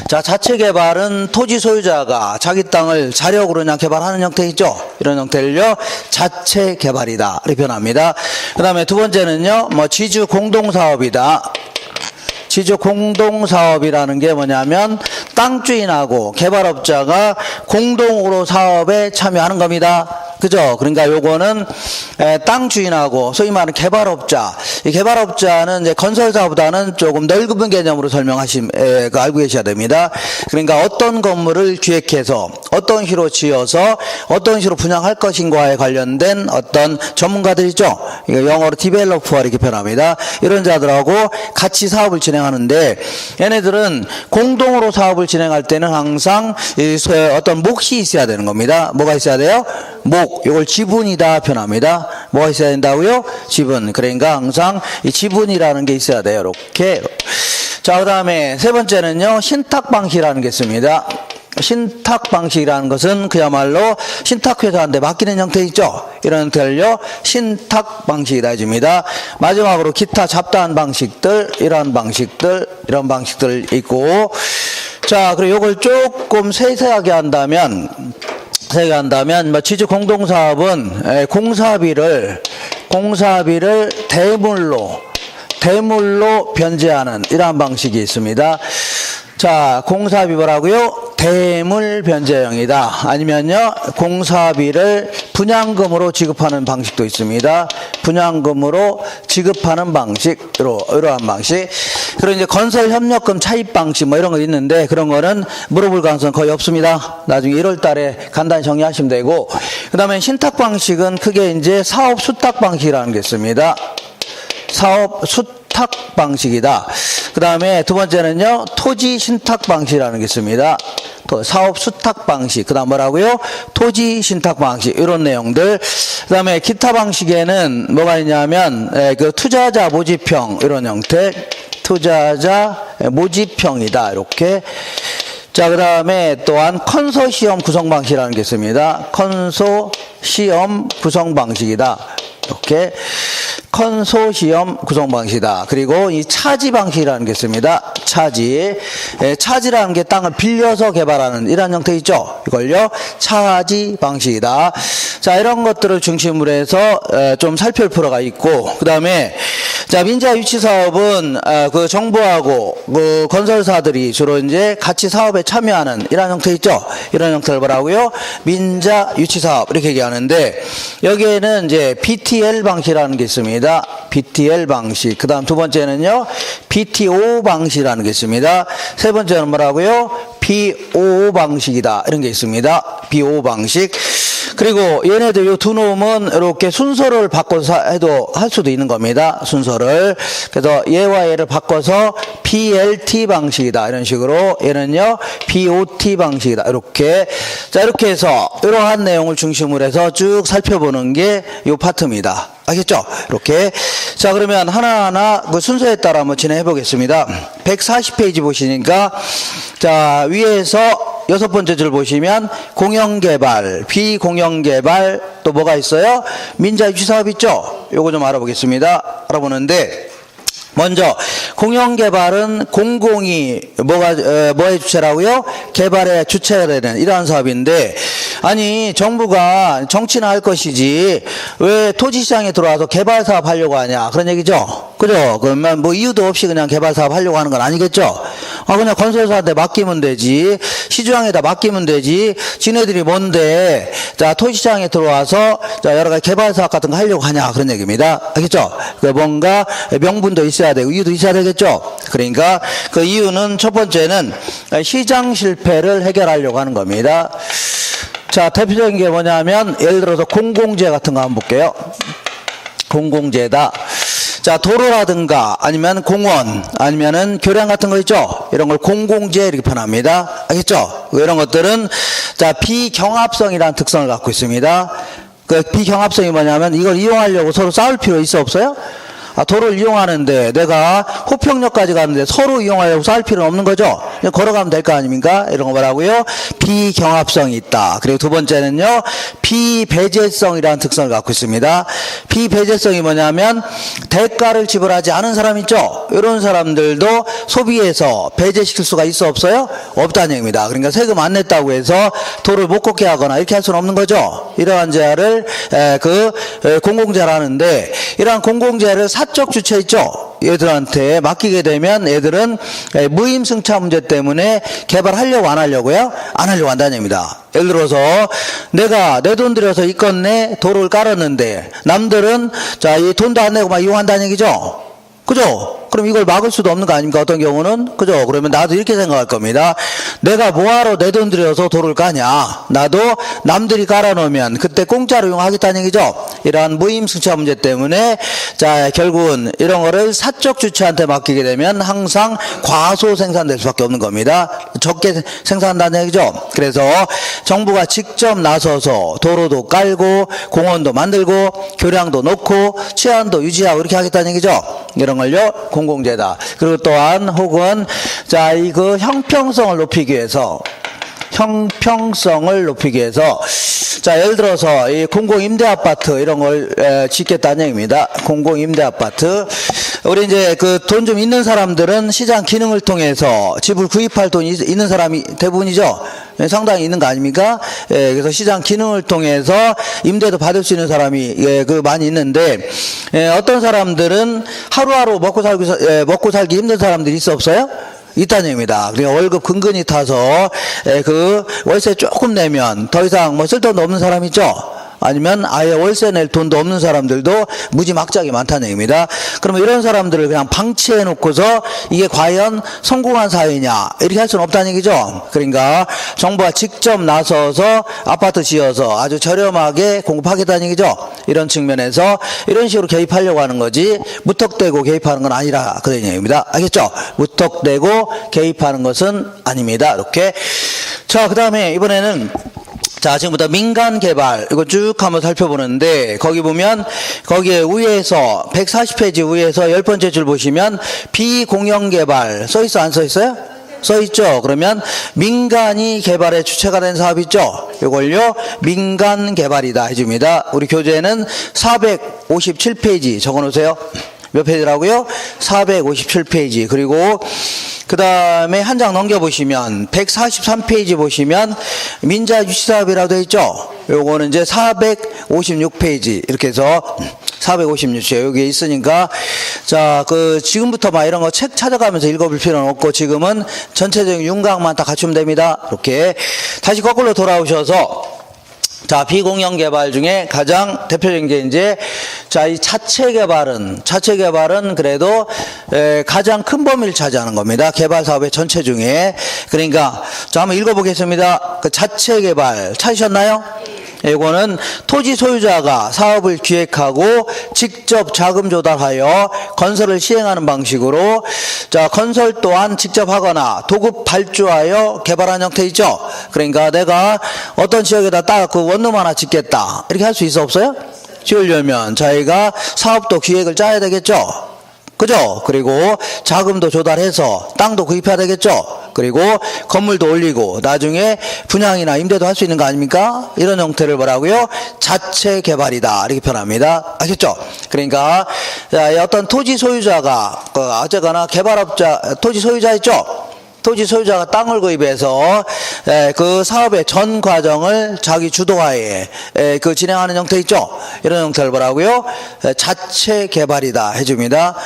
자, 자체개발은 토지 소유자가 자기 땅을 자력으로 그냥 개발하는 형태 있죠. 이런 형태를요, 자체개발이다 이렇게 표현합니다. 그 다음에 두 번째는요, 뭐 지주 공동사업이다. 지주 공동사업이라는 게 뭐냐면 땅주인하고 개발업자가 공동으로 사업에 참여하는 겁니다. 그죠? 그러니까 요거는 땅주인하고 소위 말하는 개발업자, 이 개발업자는 이제 건설사보다는 조금 넓은 개념으로 알고 계셔야 됩니다. 그러니까 어떤 건물을 기획해서 어떤 식으로 지어서 어떤 식으로 분양할 것인가에 관련된 어떤 전문가들이죠. 이거 영어로 디벨로퍼 이렇게 표현합니다. 이런 자들하고 같이 사업을 진행하는데, 얘네들은 공동으로 사업을 진행할 때는 항상 어떤 몫이 있어야 되는 겁니다. 뭐가 있어야 돼요? 목, 이걸 지분이다 표현합니다. 뭐가 있어야 된다고요? 지분. 그러니까 항상 이 지분이라는 게 있어야 돼요. 이렇게. 자, 그 다음에 세 번째는요, 신탁방식이라는 게 있습니다. 신탁방식이라는 것은 그야말로 신탁회사한테 맡기는 형태 있죠. 이런 형태를요, 신탁방식이다 해줍니다. 마지막으로 기타 잡다한 방식들, 이런 방식들 있고, 자, 그리고 이걸 조금 세세하게 한다면, 뭐 지주 공동사업은 공사비를 대물로 변제하는 이러한 방식이 있습니다. 자, 공사비 뭐라고요? 대물 변제형이다. 아니면요, 공사비를 분양금으로 지급하는 방식도 있습니다. 분양금으로 지급하는 방식, 이러한 방식. 그리고 이제 건설협력금 차입 방식 뭐 이런 거 있는데, 그런 거는 물어볼 가능성은 거의 없습니다. 나중에 1월 달에 간단히 정리하시면 되고, 그 다음에 신탁 방식은 크게 이제 사업 수탁 방식이라는 게 있습니다. 사업 수탁 위탁 방식이다. 그 다음에 두 번째는요, 토지 신탁 방식이라는 게 있습니다. 사업 수탁 방식, 그 다음 뭐라고요? 토지 신탁 방식, 이런 내용들. 그 다음에 기타 방식에는 뭐가 있냐면, 그 투자자 모집형, 이런 형태. 투자자 모집형이다. 이렇게. 자, 그 다음에 또한 컨소시엄 구성 방식이라는 게 있습니다. 컨소시엄 구성 방식이다. 이렇게. 컨소시엄 구성 방식이다. 그리고 이 차지 방식이라는 게 있습니다. 차지. 차지라는 게 땅을 빌려서 개발하는 이런 형태 있죠. 이걸요, 차지 방식이다. 자, 이런 것들을 중심으로 해서 좀 살펴볼 필요가 있고, 그 다음에 자, 민자 유치 사업은 그 정부하고 그 건설사들이 주로 이제 같이 사업에 참여하는 이런 형태 있죠. 이런 형태를 뭐라고요? 민자 유치 사업 이렇게 얘기하는데, 여기에는 이제 BTL 방식이라는 게 있습니다. BTL 방식. 그 다음 두 번째는요, BTO 방식이라는 게 있습니다. 세 번째는 뭐라고요? BO 방식이다. 이런 게 있습니다. BO 방식. 그리고 얘네들 요 두 놈은 이렇게 순서를 바꿔서 해도 할 수도 있는 겁니다. 순서를. 그래서 얘와 얘를 바꿔서 BLT 방식이다. 이런 식으로. 얘는요, BOT 방식이다. 이렇게. 자, 이렇게 해서 이러한 내용을 중심으로 해서 쭉 살펴보는 게 요 파트입니다. 알겠죠? 이렇게. 자, 그러면 하나하나 그 순서에 따라 한번 진행해 보겠습니다. 140페이지 보시니까, 자, 위에서 여섯 번째 줄 보시면 공영개발, 비공영개발, 또 뭐가 있어요? 민자유치사업 있죠? 요거 좀 알아보겠습니다. 알아보는데, 먼저 공영개발은 공공이 뭐의 주체라고요? 개발의 주체가 되는 이러한 사업인데, 아니 정부가 정치나 할 것이지 왜 토지시장에 들어와서 개발사업 하려고 하냐, 그런 얘기죠. 그죠? 그러면 뭐 이유도 없이 그냥 개발사업 하려고 하는 건 아니겠죠. 그냥 건설사한테 맡기면 되지, 시주항에다 맡기면 되지, 지네들이 뭔데 자 토지시장에 들어와서 자 여러 가지 개발사업 같은 거 하려고 하냐, 그런 얘기입니다. 알겠죠? 뭔가 명분도 있어야 되고 이유도 있어야 되겠죠. 그러니까 그 이유는 첫 번째는 시장 실패를 해결하려고 하는 겁니다. 자, 대표적인 게 뭐냐면 예를 들어서 공공재 같은 거 한번 볼게요. 공공재다. 자, 도로라든가 아니면 공원 아니면은 교량 같은 거 있죠. 이런 걸 공공재 이렇게 표현합니다. 알겠죠? 이런 것들은 자 비경합성이라는 특성을 갖고 있습니다. 그 비경합성이 뭐냐면 이걸 이용하려고 서로 싸울 필요 있어 없어요? 도로를 이용하는데 내가 호평역까지 가는데 서로 이용하려고 싸울 필요는 없는 거죠. 그냥 걸어가면 될 거 아닙니까? 이런 거 뭐라고요? 비경합성이 있다. 그리고 두 번째는요, 비배제성이라는 특성을 갖고 있습니다. 비배제성이 뭐냐면 대가를 지불하지 않은 사람 있죠. 이런 사람들도 소비해서 배제시킬 수가 있어 없어요? 없다는 얘기입니다. 그러니까 세금 안 냈다고 해서 도로를 못 걷게 하거나 이렇게 할 수는 없는 거죠. 이러한 제한을 공공재라는데, 이러한 공공재를 사적 주체 있죠. 얘들한테 맡기게 되면 얘들은 무임승차 문제 때문에 개발하려고 안 하려고요? 안 하려고 한다는 얘기입니다. 예를 들어서 내가 내 돈 들여서 이건네 도로를 깔았는데 남들은 자 이 돈도 안 내고 막 이용한다는 얘기죠. 그죠? 그럼 이걸 막을 수도 없는 거 아닙니까? 어떤 경우는? 그죠? 그러면 나도 이렇게 생각할 겁니다. 내가 뭐하러 내 돈 들여서 도로를 까냐? 나도 남들이 깔아놓으면 그때 공짜로 이용하겠다는 얘기죠? 이러한 무임승차 문제 때문에 자 결국은 이런 거를 사적 주체한테 맡기게 되면 항상 과소 생산될 수밖에 없는 겁니다. 적게 생산한다는 얘기죠? 그래서 정부가 직접 나서서 도로도 깔고 공원도 만들고 교량도 놓고 치안도 유지하고 이렇게 하겠다는 얘기죠? 이런 걸요 공공재다. 그리고 또한 혹은 자 그 형평성을 높이기 위해서 자 예를 들어서 이 공공임대아파트 이런 걸 짓겠다는 얘기입니다. 공공임대아파트. 우리 이제 그 돈 좀 있는 사람들은 시장 기능을 통해서 집을 구입할 돈이 있는 사람이 대부분이죠. 상당히 있는 거 아닙니까? 그래서 시장 기능을 통해서 임대도 받을 수 있는 사람이 그 많이 있는데, 어떤 사람들은 하루하루 먹고 살기 힘든 사람들이 있어 없어요? 있다는 얘기입니다. 그러니까 월급 근근히 타서 그 월세 조금 내면 더 이상 뭐 쓸 돈도 없는 사람 있죠? 아니면 아예 월세 낼 돈도 없는 사람들도 무지막지하게 많다는 얘기입니다. 그러면 이런 사람들을 그냥 방치해 놓고서 이게 과연 성공한 사회냐 이렇게 할 수는 없다는 얘기죠. 그러니까 정부가 직접 나서서 아파트 지어서 아주 저렴하게 공급하겠다는 얘기죠. 이런 측면에서 이런 식으로 개입하려고 하는 거지 무턱대고 개입하는 건 아니라 그런 얘기입니다. 알겠죠? 무턱대고 개입하는 것은 아닙니다. 이렇게. 자, 그 다음에 이번에는 자, 지금부터 민간 개발 이거 쭉 한번 살펴보는데 거기 보면 거기에 위에서 140페이지 위에서 10번째 줄 보시면 비공영 개발 써 있어 안 써 있어요? 써 있죠. 그러면 민간이 개발에 주체가 된 사업 있죠. 이걸요 민간 개발이다 해줍니다. 우리 교재에는 457페이지 적어놓으세요. 몇 페이지라고요? 457페이지. 그리고 그 다음에 한 장 넘겨보시면 143페이지 보시면 민자유치사업이라고 되어 있죠. 요거는 이제 456페이지 이렇게 해서 456쪽 여기 있으니까 자, 지금부터 막 이런 거 책 찾아가면서 읽어볼 필요는 없고 지금은 전체적인 윤곽만 딱 갖추면 됩니다. 이렇게 다시 거꾸로 돌아오셔서 자, 비공영 개발 중에 가장 대표적인 게 이제 자, 이 자체 개발은 그래도 가장 큰 범위를 차지하는 겁니다. 개발 사업의 전체 중에. 그러니까 자, 한번 읽어보겠습니다. 그 자체 개발 찾으셨나요? 이거는 토지 소유자가 사업을 기획하고 직접 자금 조달하여 건설을 시행하는 방식으로 자, 건설 또한 직접 하거나 도급 발주하여 개발한 형태 있죠. 그러니까 내가 어떤 지역에다 딱 그 원룸 하나 짓겠다 이렇게 할 수 있어 없어요? 지으려면 저희가 사업도 기획을 짜야 되겠죠. 그죠? 그리고 자금도 조달해서 땅도 구입해야 되겠죠? 그리고 건물도 올리고 나중에 분양이나 임대도 할 수 있는 거 아닙니까? 이런 형태를 뭐라고요? 자체 개발이다. 이렇게 표현합니다. 아셨죠? 그러니까 어떤 토지 소유자가 어쨌거나 개발업자, 토지 소유자 있죠? 토지 소유자가 땅을 구입해서 그 사업의 전 과정을 자기 주도하에 진행하는 형태 있죠. 이런 형태를 뭐라고요? 자체 개발이다 해줍니다.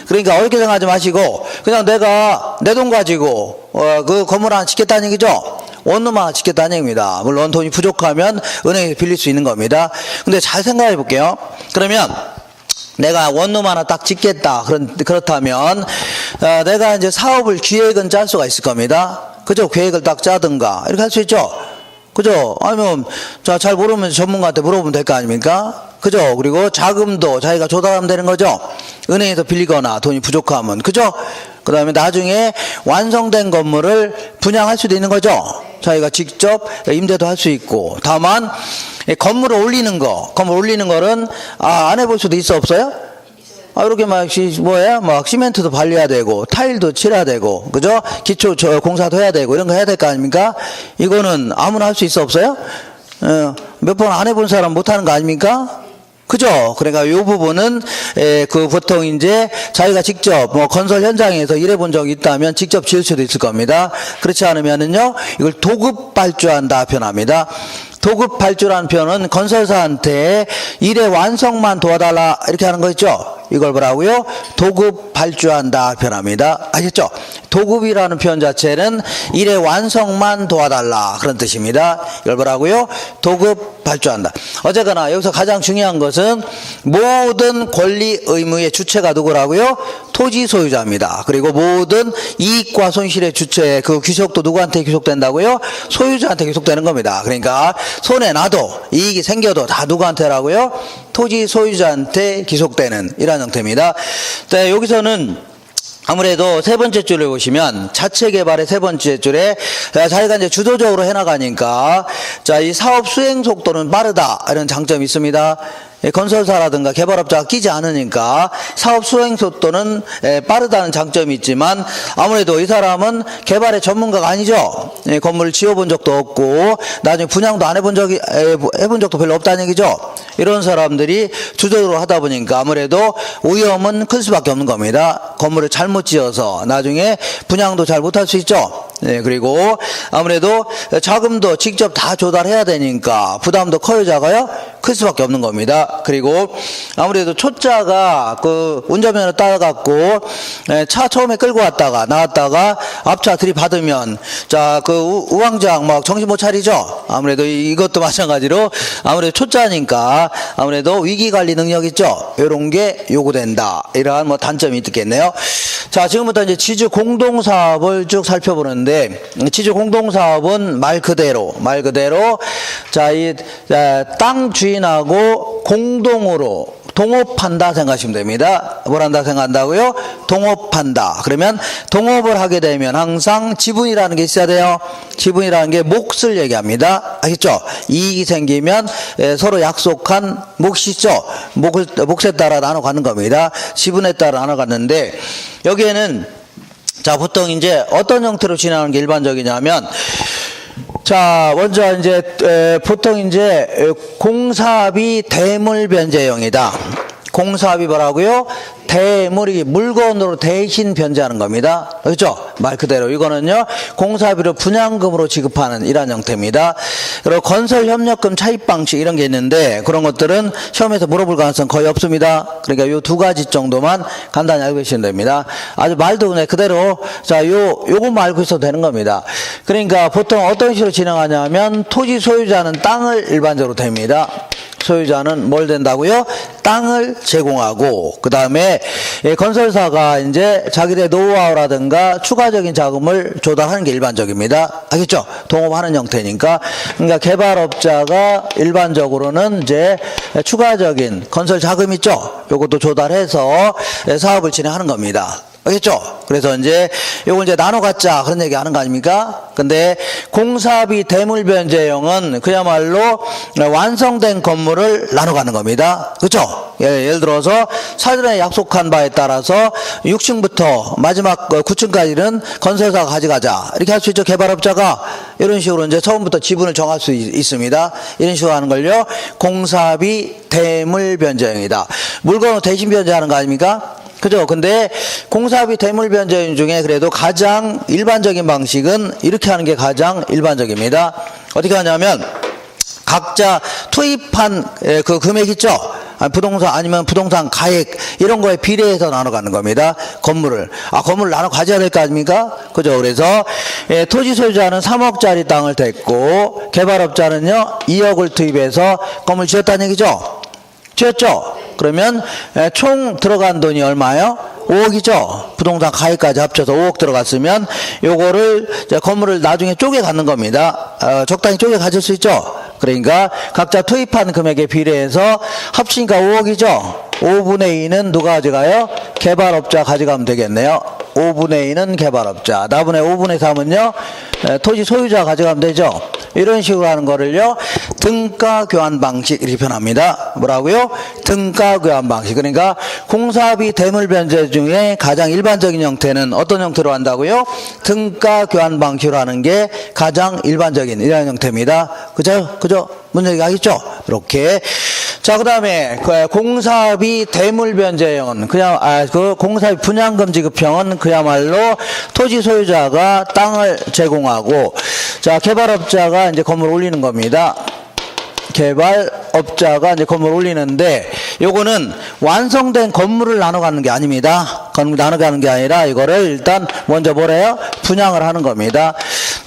그러니까 어렵게 생각하지 마시고 그냥 내가 내 돈 가지고 그 건물 하나 짓겠다는 얘기죠. 원룸 하나 짓겠다는 얘기입니다. 물론 돈이 부족하면 은행에서 빌릴 수 있는 겁니다. 근데 잘 생각해 볼게요. 그러면 내가 원룸 하나 딱 짓겠다. 그렇다면 내가 이제 사업을 기획은 짤 수가 있을 겁니다. 그죠? 계획을 딱 짜든가 이렇게 할 수 있죠. 그죠? 아니면 잘 모르면 전문가한테 물어보면 될 거 아닙니까? 그죠? 그리고 자금도 자기가 조달하면 되는 거죠. 은행에서 빌리거나 돈이 부족하면. 그죠? 그 다음에 나중에 완성된 건물을 분양할 수도 있는 거죠. 자기가 직접 임대도 할 수 있고. 다만 건물을 올리는 거는 안 해볼 수도 있어 없어요? 이렇게 막 시멘트도 발려야 되고 타일도 칠해야 되고 그죠? 기초 공사도 해야 되고 이런 거 해야 될 거 아닙니까? 이거는 아무나 할 수 있어 없어요? 몇 번 안 해본 사람 못 하는 거 아닙니까? 그죠? 그러니까 이 부분은 보통 이제 자기가 직접 건설 현장에서 일해본 적이 있다면 직접 지을 수도 있을 겁니다. 그렇지 않으면은요 이걸 도급 발주한다 표현합니다. 도급 발주라는 표현은 건설사한테 일의 완성만 도와달라 이렇게 하는 거 있죠. 이걸 뭐라고요? 도급 발주한다 표현합니다. 아셨죠? 도급이라는 표현 자체는 일의 완성만 도와달라 그런 뜻입니다. 이걸 뭐라고요? 도급 발주한다. 어쨌거나 여기서 가장 중요한 것은 모든 권리 의무의 주체가 누구라고요? 토지 소유자입니다. 그리고 모든 이익과 손실의 주체 그 귀속도 누구한테 귀속된다고요? 소유자한테 귀속되는 겁니다. 그러니까 손해 나도 이익이 생겨도 다 누구한테라고요? 토지 소유자한테 귀속되는 이런 형태입니다. 네, 여기서는 아무래도 세 번째 줄을 보시면 자체 개발의 세 번째 줄에 자기가 이제 주도적으로 해나가니까 자, 이 사업 수행 속도는 빠르다 이런 장점이 있습니다. 건설사라든가 개발업자가 끼지 않으니까 사업 수행 속도는 빠르다는 장점이 있지만 아무래도 이 사람은 개발의 전문가가 아니죠. 건물을 지어본 적도 없고 나중에 분양도 안 해본 적도 별로 없다는 얘기죠. 이런 사람들이 주도적으로 하다 보니까 아무래도 위험은 클 수밖에 없는 겁니다. 건물을 잘못 지어서 나중에 분양도 잘 못할 수 있죠. 그리고 아무래도 자금도 직접 다 조달해야 되니까 부담도 커요, 작아요? 클 수밖에 없는 겁니다. 그리고 아무래도 초짜가 그 운전면허 따갖고 차 처음에 끌고 왔다가 나왔다가 앞차 들이받으면 자 그 우왕좌왕 막 정신 못 차리죠. 아무래도 이것도 마찬가지로 아무래도 초짜니까 아무래도 위기관리 능력 있죠. 이런 게 요구된다. 이러한 뭐 단점이 있겠네요. 자, 지금부터 이제 지주 공동사업을 쭉 살펴보는데, 지주 공동사업은 말 그대로 자, 이 땅 주인하고 공동으로 동업한다 생각하시면 됩니다. 뭘 한다 생각한다고요? 동업한다. 그러면 동업을 하게 되면 항상 지분이라는 게 있어야 돼요. 지분이라는 게 몫을 얘기합니다. 아시죠? 이익이 생기면 서로 약속한 몫이 있죠. 몫에 따라 나눠 가는 겁니다. 지분에 따라 나눠 갔는데 여기에는 자, 보통 이제 어떤 형태로 진행하는 게 일반적이냐면 자, 먼저 이제 보통 이제 공사비 대물 변제형이다. 공사비 뭐라고요? 대물이 물건으로 대신 변제하는 겁니다. 그렇죠? 말 그대로 이거는요 공사비를 분양금으로 지급하는 이러한 형태입니다. 그리고 건설협력금 차입 방식 이런 게 있는데 그런 것들은 시험에서 물어볼 가능성 거의 없습니다. 그러니까 요 두 가지 정도만 간단히 알고 계시면 됩니다. 아주 말도 그냥 그대로 자 요것만 알고 있어도 되는 겁니다. 그러니까 보통 어떤 식으로 진행하냐면 토지 소유자는 땅을 일반적으로 됩니다. 소유자는 뭘 된다고요? 땅을 제공하고 그 다음에 건설사가 이제 자기들의 노하우라든가 추가적인 자금을 조달하는 게 일반적입니다. 알겠죠? 동업하는 형태니까. 그러니까 개발업자가 일반적으로는 이제 추가적인 건설 자금 있죠? 요것도 조달해서 사업을 진행하는 겁니다. 알겠죠? 그래서 이제 요거 이제 나눠 갖자 그런 얘기 하는 거 아닙니까? 근데 공사비 대물 변제형은 그야말로 완성된 건물을 나눠 가는 겁니다. 그렇죠? 예를 들어서 사전에 약속한 바에 따라서 6층부터 마지막 9층까지는 건설사가 가져가자. 이렇게 할 수 있죠. 개발업자가 이런 식으로 이제 처음부터 지분을 정할 수 있습니다. 이런 식으로 하는 걸요. 공사비 대물 변제형이다. 물건으로 대신 변제하는 거 아닙니까? 그죠? 근데 공사비 대물 변제형 중에 그래도 가장 일반적인 방식은 이렇게 하는 게 가장 일반적입니다. 어떻게 하냐면 각자 투입한 그 금액 있죠? 부동산 아니면 부동산 가액 이런 거에 비례해서 나눠 가는 겁니다. 건물을 나눠 가져야 될 거 아닙니까? 그죠? 그래서 토지 소유자는 3억짜리 땅을 댔고 개발업자는요 2억을 투입해서 건물 지었다는 얘기죠? 지었죠? 그러면 총 들어간 돈이 얼마예요? 5억이죠. 부동산 가액까지 합쳐서 5억 들어갔으면 요거를 건물을 나중에 쪼개 갖는 겁니다. 적당히 쪼개 가질 수 있죠. 그러니까 각자 투입한 금액에 비례해서 합치니까 5억이죠. 5분의 2는 누가 가져가요? 개발업자 가져가면 되겠네요. 5분의 2는 개발업자. 나분의 5분의 3은요 토지 소유자 가져가면 되죠. 이런 식으로 하는 거를요 등가 교환 방식 이렇게 표현합니다. 뭐라고요? 등가 교환 방식. 그러니까 공사비 대물 변제 중에 가장 일반적인 형태는 어떤 형태로 한다고요? 등가 교환 방식으로 하는 게 가장 일반적인 이런 형태입니다. 그죠? 문제 가겠죠? 이렇게. 자, 그 다음에 공사비 대물 변제형은 그냥 그 공사비 분양금 지급형은 그야말로 토지 소유자가 땅을 제공하고 자 개발업자가 이제 건물 올리는 겁니다. 개발업자가 이제 건물 올리는데 요거는 완성된 건물을 나눠 가는 게 아닙니다. 건물 나눠 가는 게 아니라 이거를 일단 먼저 뭐래요? 분양을 하는 겁니다.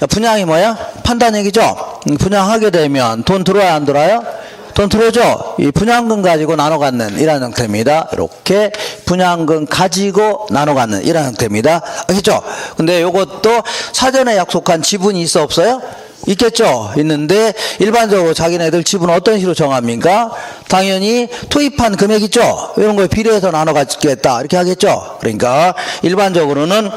분양이 뭐야? 판단 얘기죠. 분양하게 되면 돈 들어와야 안 들어와요? 돈 들어오죠? 이 분양금 가지고 나눠 갖는 이런 형태입니다. 이렇게 분양금 가지고 나눠 갖는 이런 형태입니다. 알겠죠? 근데 요것도 사전에 약속한 지분이 있어 없어요? 있겠죠? 있는데 일반적으로 자기네들 지분은 어떤 식으로 정합니까? 당연히 투입한 금액 있죠? 이런 거에 비례해서 나눠 갖겠다 이렇게 하겠죠? 그러니까 일반적으로는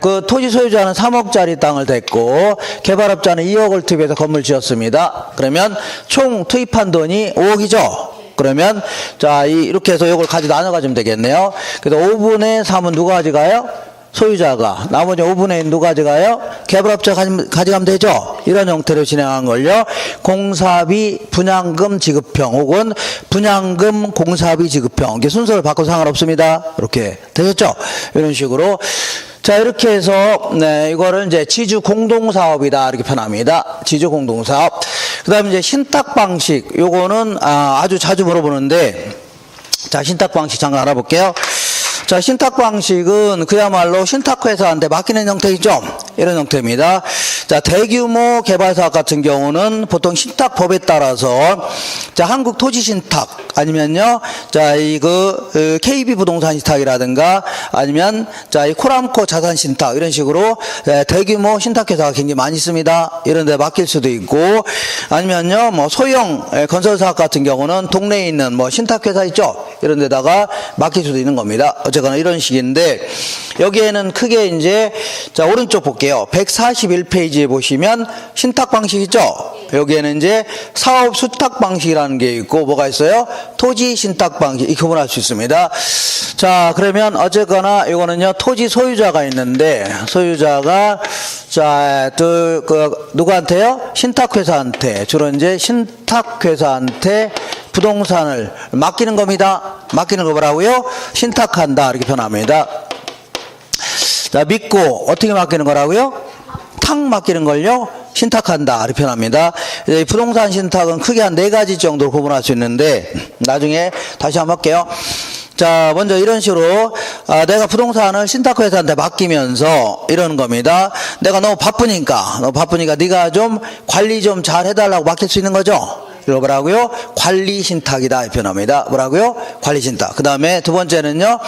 그 토지 소유자는 3억짜리 땅을 댔고 개발업자는 2억을 투입해서 건물 지었습니다. 그러면 총 투입한 돈이 5억이죠? 그러면 자 이렇게 해서 이걸 가지고 나눠 가지면 되겠네요. 그래서 5분의 3은 누가 가져가요? 소유자가. 나머지 5분의 1 누가 가져가요? 개발업자가 가져가면 되죠. 이런 형태로 진행한 걸요 공사비 분양금 지급형 혹은 분양금 공사비 지급형 이게 순서를 바꿔도 상관없습니다. 이렇게 되겠죠. 이런 식으로 자 이렇게 해서 이거를 이제 지주 공동사업이다 이렇게 표현합니다. 지주 공동사업. 그다음에 이제 신탁 방식, 요거는 아주 자주 물어보는데, 자, 신탁 방식 잠깐 알아볼게요. 자, 신탁 방식은 그야말로 신탁회사한테 맡기는 형태이죠. 이런 형태입니다. 자, 대규모 개발 사업 같은 경우는 보통 신탁법에 따라서, 자, 한국토지신탁 아니면요, 자, KB 부동산 신탁이라든가 아니면 자, 이 코람코 자산신탁 이런 식으로 대규모 신탁회사가 굉장히 많이 있습니다. 이런 데 맡길 수도 있고, 아니면요, 뭐 소형 건설 사업 같은 경우는 동네에 있는 뭐 신탁회사 있죠. 이런 데다가 맡길 수도 있는 겁니다. 어쨌거나 이런 식인데, 여기에는 크게 이제, 자, 오른쪽 볼게요. 141페이지에 보시면 신탁 방식 있죠? 여기에는 이제 사업 수탁 방식이라는 게 있고, 뭐가 있어요? 토지 신탁 방식, 이렇게 구분할 수 있습니다. 자, 그러면 어쨌거나 이거는요, 토지 소유자가 있는데, 소유자가, 자, 누구한테요? 신탁회사한테, 주로 이제 신탁회사한테 부동산을 맡기는 겁니다. 맡기는 거 뭐라고요? 신탁한다. 이렇게 표현합니다. 자, 믿고 어떻게 맡기는 거라고요? 탁 맡기는 걸요? 신탁한다. 이렇게 표현합니다. 부동산 신탁은 크게 한 4가지 정도로 구분할 수 있는데, 나중에 다시 한번 할게요. 자, 먼저 이런 식으로 내가 부동산을 신탁회사한테 맡기면서 이러는 겁니다. 내가 너무 바쁘니까 네가 좀 관리 좀 잘 해달라고 맡길 수 있는 거죠. 이거 뭐라고요? 관리 신탁이다. 이 표현합니다. 뭐라고요? 관리 신탁. 그 다음에 두 번째는요,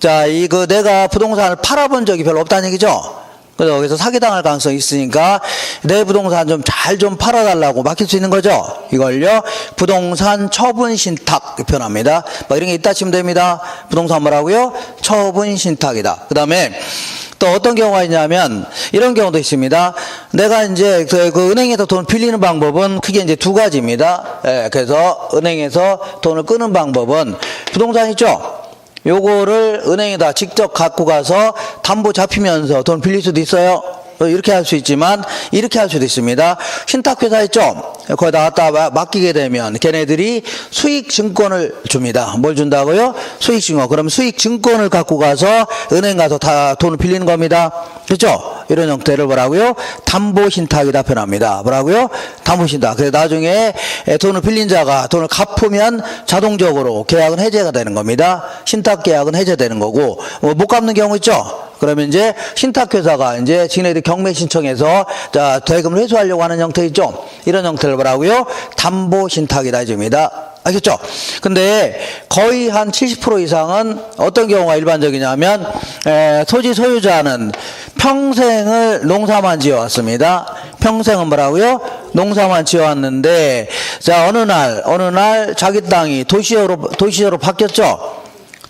자, 내가 부동산을 팔아본 적이 별로 없다는 얘기죠. 그래서 여기서 사기당할 가능성이 있으니까 내 부동산 좀 잘 좀 팔아달라고 맡길 수 있는 거죠. 이걸요, 부동산 처분 신탁 표현합니다. 뭐 이런 게 있다 치면 됩니다. 부동산 뭐라고요? 처분 신탁이다. 그 다음에 또 어떤 경우가 있냐면 이런 경우도 있습니다. 내가 이제 그 은행에서 돈 빌리는 방법은 크게 이제 2가지입니다. 예, 그래서 은행에서 돈을 끄는 방법은 부동산 있죠. 요거를 은행에다 직접 갖고 가서 담보 잡히면서 돈 빌릴 수도 있어요. 이렇게 할 수 있지만 이렇게 할 수도 있습니다. 신탁회사 있죠? 거기다 갖다 맡기게 되면 걔네들이 수익증권을 줍니다. 뭘 준다고요? 수익증권. 그럼 수익증권을 갖고 가서 은행 가서 다 돈을 빌리는 겁니다. 그렇죠? 이런 형태를 뭐라고요? 담보신탁이다 표현합니다. 뭐라고요? 담보신탁. 그래서 나중에 돈을 빌린 자가 돈을 갚으면 자동적으로 계약은 해제가 되는 겁니다. 신탁계약은 해제되는 거고, 못 갚는 경우 있죠? 그러면 이제 신탁회사가 이제 지네들 경매 신청해서 자, 대금을 회수하려고 하는 형태 있죠? 이런 형태를 뭐라고요? 담보신탁이다 해줍니다. 알겠죠? 근데 거의 한 70% 이상은 어떤 경우가 일반적이냐면, 토지 소유자는 평생을 농사만 지어왔습니다. 평생은 뭐라고요? 농사만 지어왔는데, 자, 어느 날 자기 땅이 도시지역으로 바뀌었죠?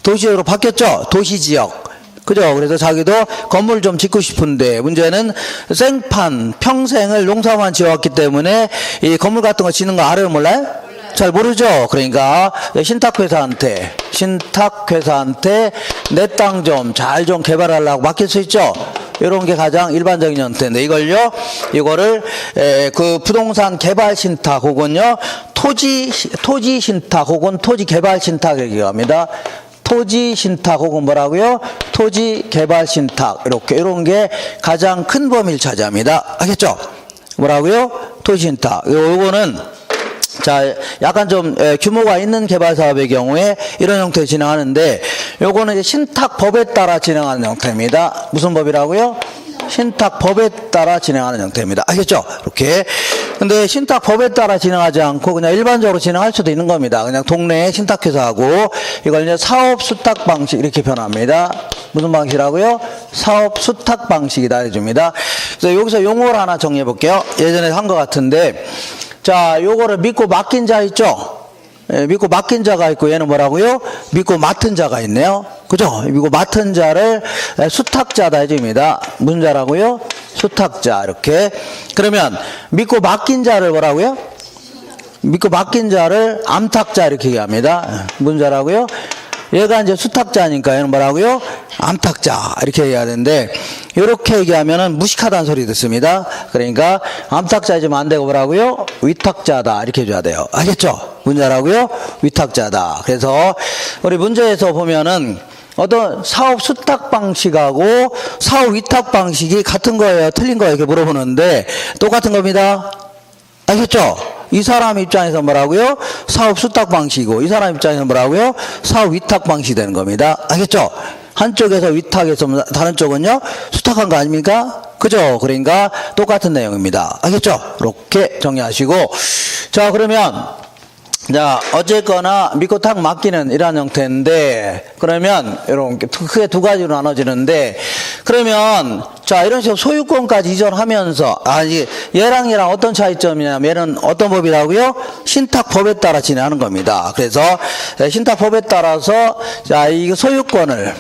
도시지역으로 바뀌었죠? 도시지역. 그죠? 그래서 자기도 건물 좀 짓고 싶은데, 문제는 생판 평생을 농사만 지어왔기 때문에 이 건물 같은 거 짓는 거 알아요? 몰라요? 잘 모르죠? 그러니까 신탁회사한테 내 땅 좀 잘 좀 개발하려고 맡길 수 있죠? 이런 게 가장 일반적인 형태인데, 이거를 그 부동산 개발 신탁 혹은요 토지 신탁 혹은 토지 개발 신탁 얘기합니다. 토지 신탁 혹은 뭐라고요? 토지 개발 신탁. 이런 게 가장 큰 범위를 차지합니다. 알겠죠? 뭐라고요? 토지 신탁. 요거는 자, 약간 좀 규모가 있는 개발 사업의 경우에 이런 형태로 진행하는데, 요거는 이제 신탁법에 따라 진행하는 형태입니다. 무슨 법이라고요? 신탁법에 따라 진행하는 형태입니다. 알겠죠? 이렇게. 근데 신탁법에 따라 진행하지 않고 그냥 일반적으로 진행할 수도 있는 겁니다. 그냥 동네에 신탁회사하고, 이걸 이제 사업 수탁 방식 이렇게 표현합니다. 무슨 방식이라고요? 사업 수탁 방식이다 해줍니다. 그래서 여기서 용어를 하나 정리해 볼게요. 예전에 한 것 같은데, 자, 요거를 믿고 맡긴 자 있죠? 믿고 맡긴 자가 있고, 얘는 뭐라고요? 믿고 맡은 자가 있네요. 그죠? 믿고 맡은 자를 수탁자다 해줍니다. 무슨 자라고요? 수탁자. 이렇게. 그러면 믿고 맡긴 자를 뭐라고요? 믿고 맡긴 자를 암탁자 이렇게 얘기합니다. 무슨 자라고요? 얘가 이제 수탁자니까 얘는 뭐라고요? 암탁자 이렇게 얘기해야 되는데, 이렇게 얘기하면은 무식하다는 소리 듣습니다. 그러니까 암탁자이지만 안 되고 뭐라고요? 위탁자다 이렇게 해줘야 돼요. 알겠죠? 문자라고요? 위탁자다. 그래서 우리 문제에서 보면은 어떤 사업 수탁 방식하고 사업 위탁 방식이 같은 거예요? 틀린 거예요? 이렇게 물어보는데 똑같은 겁니다. 알겠죠? 이 사람 입장에서 뭐라고요? 사업 수탁 방식이고 이 사람 입장에서 뭐라고요? 사업 위탁 방식이 되는 겁니다. 알겠죠? 한쪽에서 위탁해서 다른 쪽은요 수탁한 거 아닙니까? 그죠? 그러니까 똑같은 내용입니다. 알겠죠? 이렇게 정리하시고 자 그러면 자 어쨌거나 믿고 탁 맡기는 이러한 형태인데 그러면 이렇게 크게 두 가지로 나눠지는데 그러면 자 이런 식으로 소유권까지 이전하면서 얘랑 어떤 차이점이냐면 얘는 어떤 법이라고요? 신탁법에 따라 진행하는 겁니다. 그래서 신탁법에 따라서 자 이 소유권을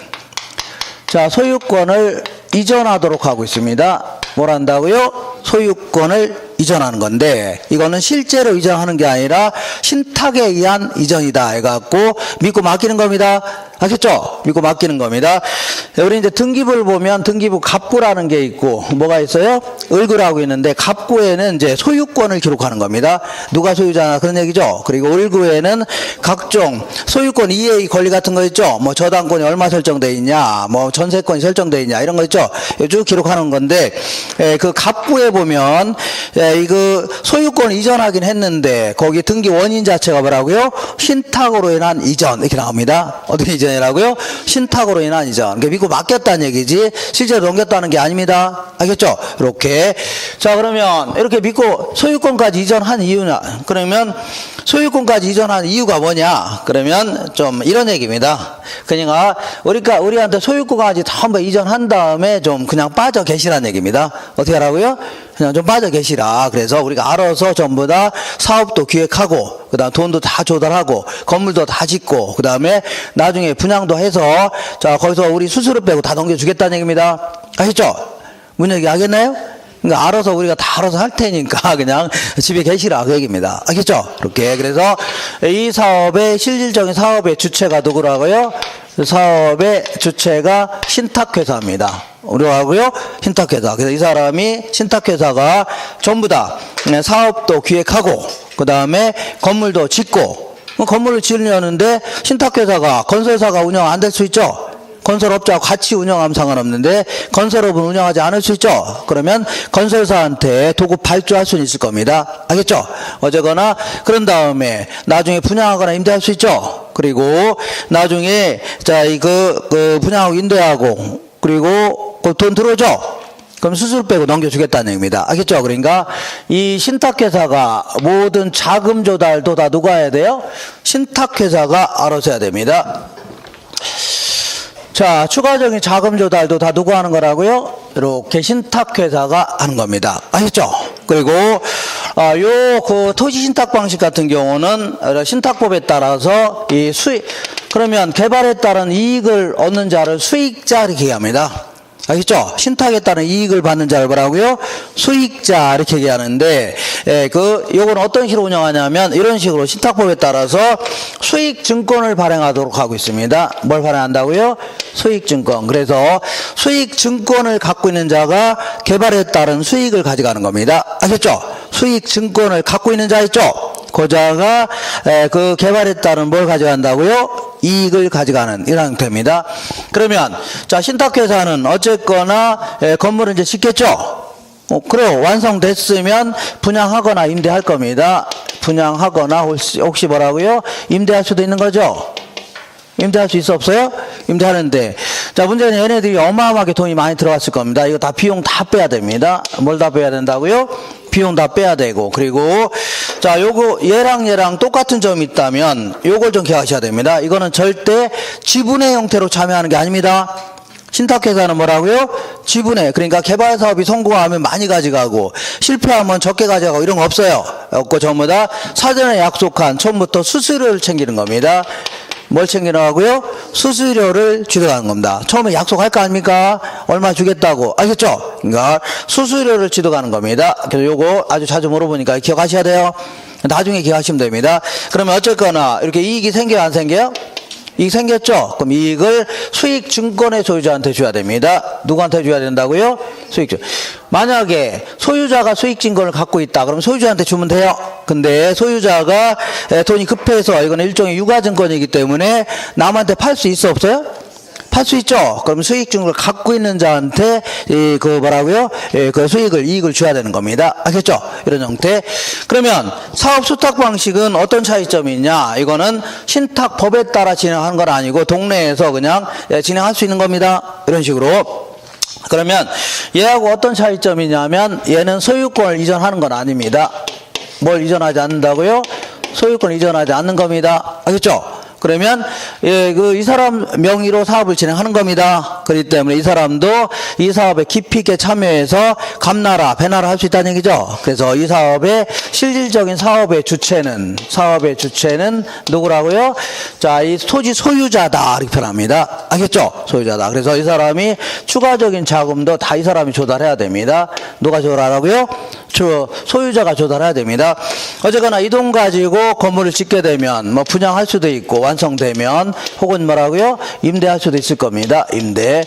이전하도록 하고 있습니다. 뭘 한다고요? 소유권을 이전하는 건데 이거는 실제로 이전하는 게 아니라 신탁에 의한 이전이다 해갖고 믿고 맡기는 겁니다. 알겠죠? 믿고 맡기는 겁니다. 우리 이제 등기부를 보면 등기부 갑구라는 게 있고 뭐가 있어요? 을구라고 있는데 갑구에는 이제 소유권을 기록하는 겁니다. 누가 소유자나 그런 얘기죠. 그리고 을구에는 각종 소유권 이해의 권리 같은 거 있죠. 뭐 저당권이 얼마 설정돼 있냐, 뭐 전세권이 설정돼 있냐 이런 거 있죠. 쭉 기록하는 건데 그 갑구에 보면 그 소유권 이전하긴 했는데 거기 등기 원인 자체가 뭐라고요? 신탁으로 인한 이전 이렇게 나옵니다. 어떤 이전이라고요? 신탁으로 인한 이전. 그러니까 믿고 맡겼다는 얘기지 실제로 넘겼다는 게 아닙니다. 알겠죠? 이렇게 자 그러면 이렇게 믿고 소유권까지 이전한 이유냐? 그러면 소유권까지 이전한 이유가 뭐냐? 그러면 좀 이런 얘기입니다. 그러니까 우리한테 소유권까지 전부 이전한 다음에 좀 그냥 빠져 계시라는 얘기입니다. 어떻게 하라고요? 그냥 좀 빠져 계시라. 그래서 우리가 알아서 전부 다 사업도 기획하고 그다음 돈도 다 조달하고 건물도 다 짓고 그다음에 나중에 분양도 해서 자 거기서 우리 수수료 빼고 다 넘겨주겠다는 얘기입니다. 아셨죠? 무슨 얘기 하겠나요? 그러니까 알아서 우리가 다 알아서 할 테니까 그냥 집에 계시라 그 얘기입니다. 알겠죠? 이렇게 그래서 이 사업의 실질적인 사업의 주체가 누구라고요? 사업의 주체가 신탁회사입니다. 우리가 하고요 신탁회사. 그래서 이 사람이 신탁회사가 전부 다 사업도 기획하고 그 다음에 건물도 짓고 건물을 지으려는데 신탁회사가 건설사가 운영 안 될 수 있죠. 건설업자와 같이 운영하면 상관없는데 건설업은 운영하지 않을 수 있죠. 그러면 건설사한테 도급 발주할 수는 있을 겁니다. 알겠죠? 어쨌거나 그런 다음에 나중에 분양하거나 임대할 수 있죠. 그리고 나중에 자 그 분양하고 임대하고 그리고 그 돈 들어오죠. 그럼 수수료 빼고 넘겨주겠다는 얘기입니다. 알겠죠? 그러니까 이 신탁회사가 모든 자금 조달도 다 누가 해야 돼요? 신탁회사가 알아서 해야 됩니다. 자, 추가적인 자금 조달도 다 누가 하는 거라고요? 이렇게 신탁회사가 하는 겁니다. 아셨죠? 그리고 그 토지 신탁 방식 같은 경우는 신탁법에 따라서 이 수익 그러면 개발에 따른 이익을 얻는 자를 수익자 이렇게 얘기합니다. 알겠죠? 신탁에 따른 이익을 받는 자를 뭐라고요? 수익자 이렇게 얘기하는데 요건 어떤 식으로 운영하냐면 이런 식으로 신탁법에 따라서 수익증권을 발행하도록 하고 있습니다. 뭘 발행한다고요? 수익증권. 그래서 수익증권을 갖고 있는 자가 개발에 따른 수익을 가져가는 겁니다. 아셨죠? 수익증권을 갖고 있는 자 있죠? 그 자가 그 개발에 따른 뭘 가져간다고요? 이익을 가져가는 이런 형태입니다. 그러면 자 신탁회사는 어쨌거나 건물을 이제 짓겠죠. 그래요. 완성됐으면 분양하거나 임대할 겁니다. 분양하거나 혹시 뭐라고요? 임대할 수도 있는 거죠. 임대할 수 있어 없어요? 임대하는데 자 문제는 얘네들이 어마어마하게 돈이 많이 들어갔을 겁니다. 이거 다 비용 다 빼야 됩니다. 뭘 다 빼야 된다고요? 비용 다 빼야 되고 그리고 자 요거 얘랑 똑같은 점이 있다면 요걸 좀 기억하셔야 됩니다. 이거는 절대 지분의 형태로 참여하는 게 아닙니다. 신탁회사는 뭐라고요? 지분의 그러니까 개발 사업이 성공하면 많이 가져가고 실패하면 적게 가져가고 이런 거 없어요. 없고 전부 다 사전에 약속한 처음부터 수수료를 챙기는 겁니다. 뭘 챙기라고요? 수수료를 취득하는 겁니다. 처음에 약속할 거 아닙니까? 얼마 주겠다고. 아셨죠? 그러니까 수수료를 취득하는 겁니다. 그래서 요거 아주 자주 물어보니까 기억하셔야 돼요. 나중에 기억하시면 됩니다. 그러면 어쨌거나 이렇게 이익이 생겨요? 안 생겨요? 이익 생겼죠? 그럼 이익을 수익증권의 소유자한테 줘야 됩니다. 누구한테 줘야 된다고요? 수익증권. 만약에 소유자가 수익증권을 갖고 있다. 그럼 소유자한테 주면 돼요. 근데 소유자가 돈이 급해서 이건 일종의 유가증권이기 때문에 남한테 팔 수 있어 없어요? 팔 수 있죠. 그럼 수익증을 갖고 있는 자한테 그 뭐라고요? 그 이익을 줘야 되는 겁니다. 알겠죠? 이런 형태. 그러면 사업 수탁 방식은 어떤 차이점이 있냐? 이거는 신탁법에 따라 진행하는 건 아니고 동네에서 그냥 진행할 수 있는 겁니다. 이런 식으로. 그러면 얘하고 어떤 차이점이냐면 얘는 소유권을 이전하는 건 아닙니다. 뭘 이전하지 않는다고요? 소유권을 이전하지 않는 겁니다. 알겠죠? 그러면 이 사람 명의로 사업을 진행하는 겁니다. 그렇기 때문에 이 사람도 이 사업에 깊이 있게 참여해서 감나라, 배나라 할 수 있다는 얘기죠. 그래서 이 사업의 실질적인 사업의 주체는 누구라고요? 자, 이 토지 소유자다 이렇게 표현합니다. 알겠죠? 소유자다. 그래서 이 사람이 추가적인 자금도 다 이 사람이 조달해야 됩니다. 누가 조달하라고요? 소유자가 조달해야 됩니다. 어쨌거나 이 돈 가지고 건물을 짓게 되면 뭐 분양할 수도 있고 완성되면 혹은 뭐라고요? 임대할 수도 있을 겁니다. 임대.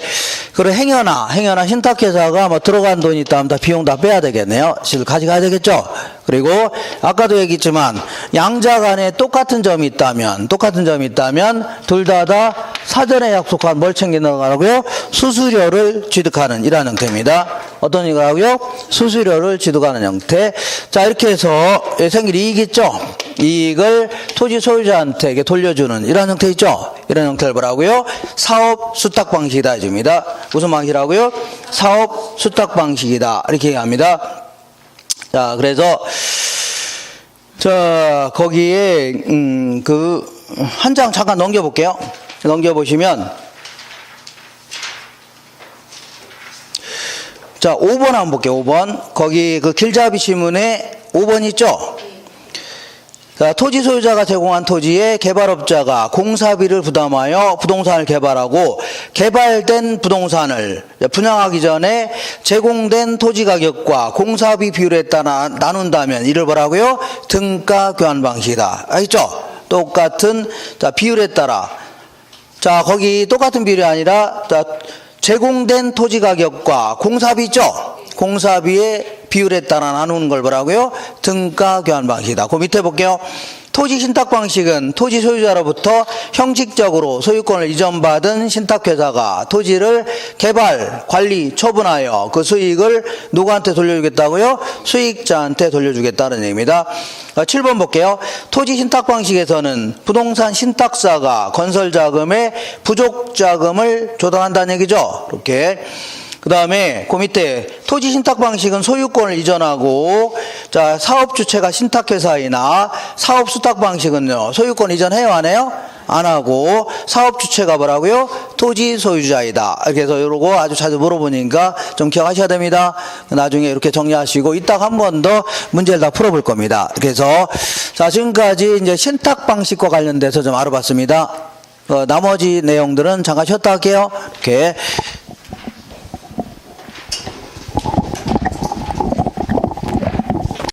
그리고 행여나 신탁회사가 뭐 들어간 돈이 있다면 다 비용 다 빼야 되겠네요. 실 가져가야 되겠죠. 그리고 아까도 얘기했지만 양자 간에 똑같은 점이 있다면 둘 다 사전에 약속한 뭘 챙기는 거라고요? 수수료를 취득하는 이라는 형태입니다. 어떤 이거라고요? 수수료를 취득하는 형태. 자, 이렇게 해서 생길 이익 있죠? 이익을 토지 소유자한테 돌려주는 이런 형태 있죠? 이런 형태를 뭐라고요? 사업 수탁 방식이다 해줍니다. 무슨 방식이라고요? 사업 수탁 방식이다 이렇게 얘기합니다. 자, 그래서 거기에 그 한 장 잠깐 넘겨볼게요. 넘겨보시면 자, 5번 한번 볼게요. 5번. 거기 그 길잡이 신문에 5번 있죠? 자, 토지 소유자가 제공한 토지에 개발업자가 공사비를 부담하여 부동산을 개발하고 개발된 부동산을 분양하기 전에 제공된 토지 가격과 공사비 비율에 따라 나눈다면 이를 뭐라고요? 등가 교환 방식이다. 알겠죠? 똑같은 비율에 따라. 자, 거기 똑같은 비율이 아니라 제공된 토지 가격과 공사비 있죠? 공사비의 비율에 따라 나누는 걸 뭐라고요? 등가 교환 방식이다. 그 밑에 볼게요. 토지 신탁 방식은 토지 소유자로부터 형식적으로 소유권을 이전받은 신탁회사가 토지를 개발, 관리, 처분하여 그 수익을 누구한테 돌려주겠다고요? 수익자한테 돌려주겠다는 얘기입니다. 7번 볼게요. 토지 신탁 방식에서는 부동산 신탁사가 건설 자금의 부족 자금을 조달한다는 얘기죠. 이렇게. 그 다음에 그 밑에 토지 신탁 방식은 소유권을 이전하고 자, 사업 주체가 신탁회사이나 사업 수탁 방식은요, 소유권 이전해요, 안 해요? 안 하고 사업 주체가 뭐라고요? 토지 소유자이다. 그래서 이러고 아주 자주 물어보니까 좀 기억하셔야 됩니다. 나중에 이렇게 정리하시고 이따가 한 번 더 문제를 다 풀어볼 겁니다. 그래서 자, 지금까지 이제 신탁 방식과 관련돼서 좀 알아봤습니다. 나머지 내용들은 잠깐 쉬었다 할게요. 이렇게.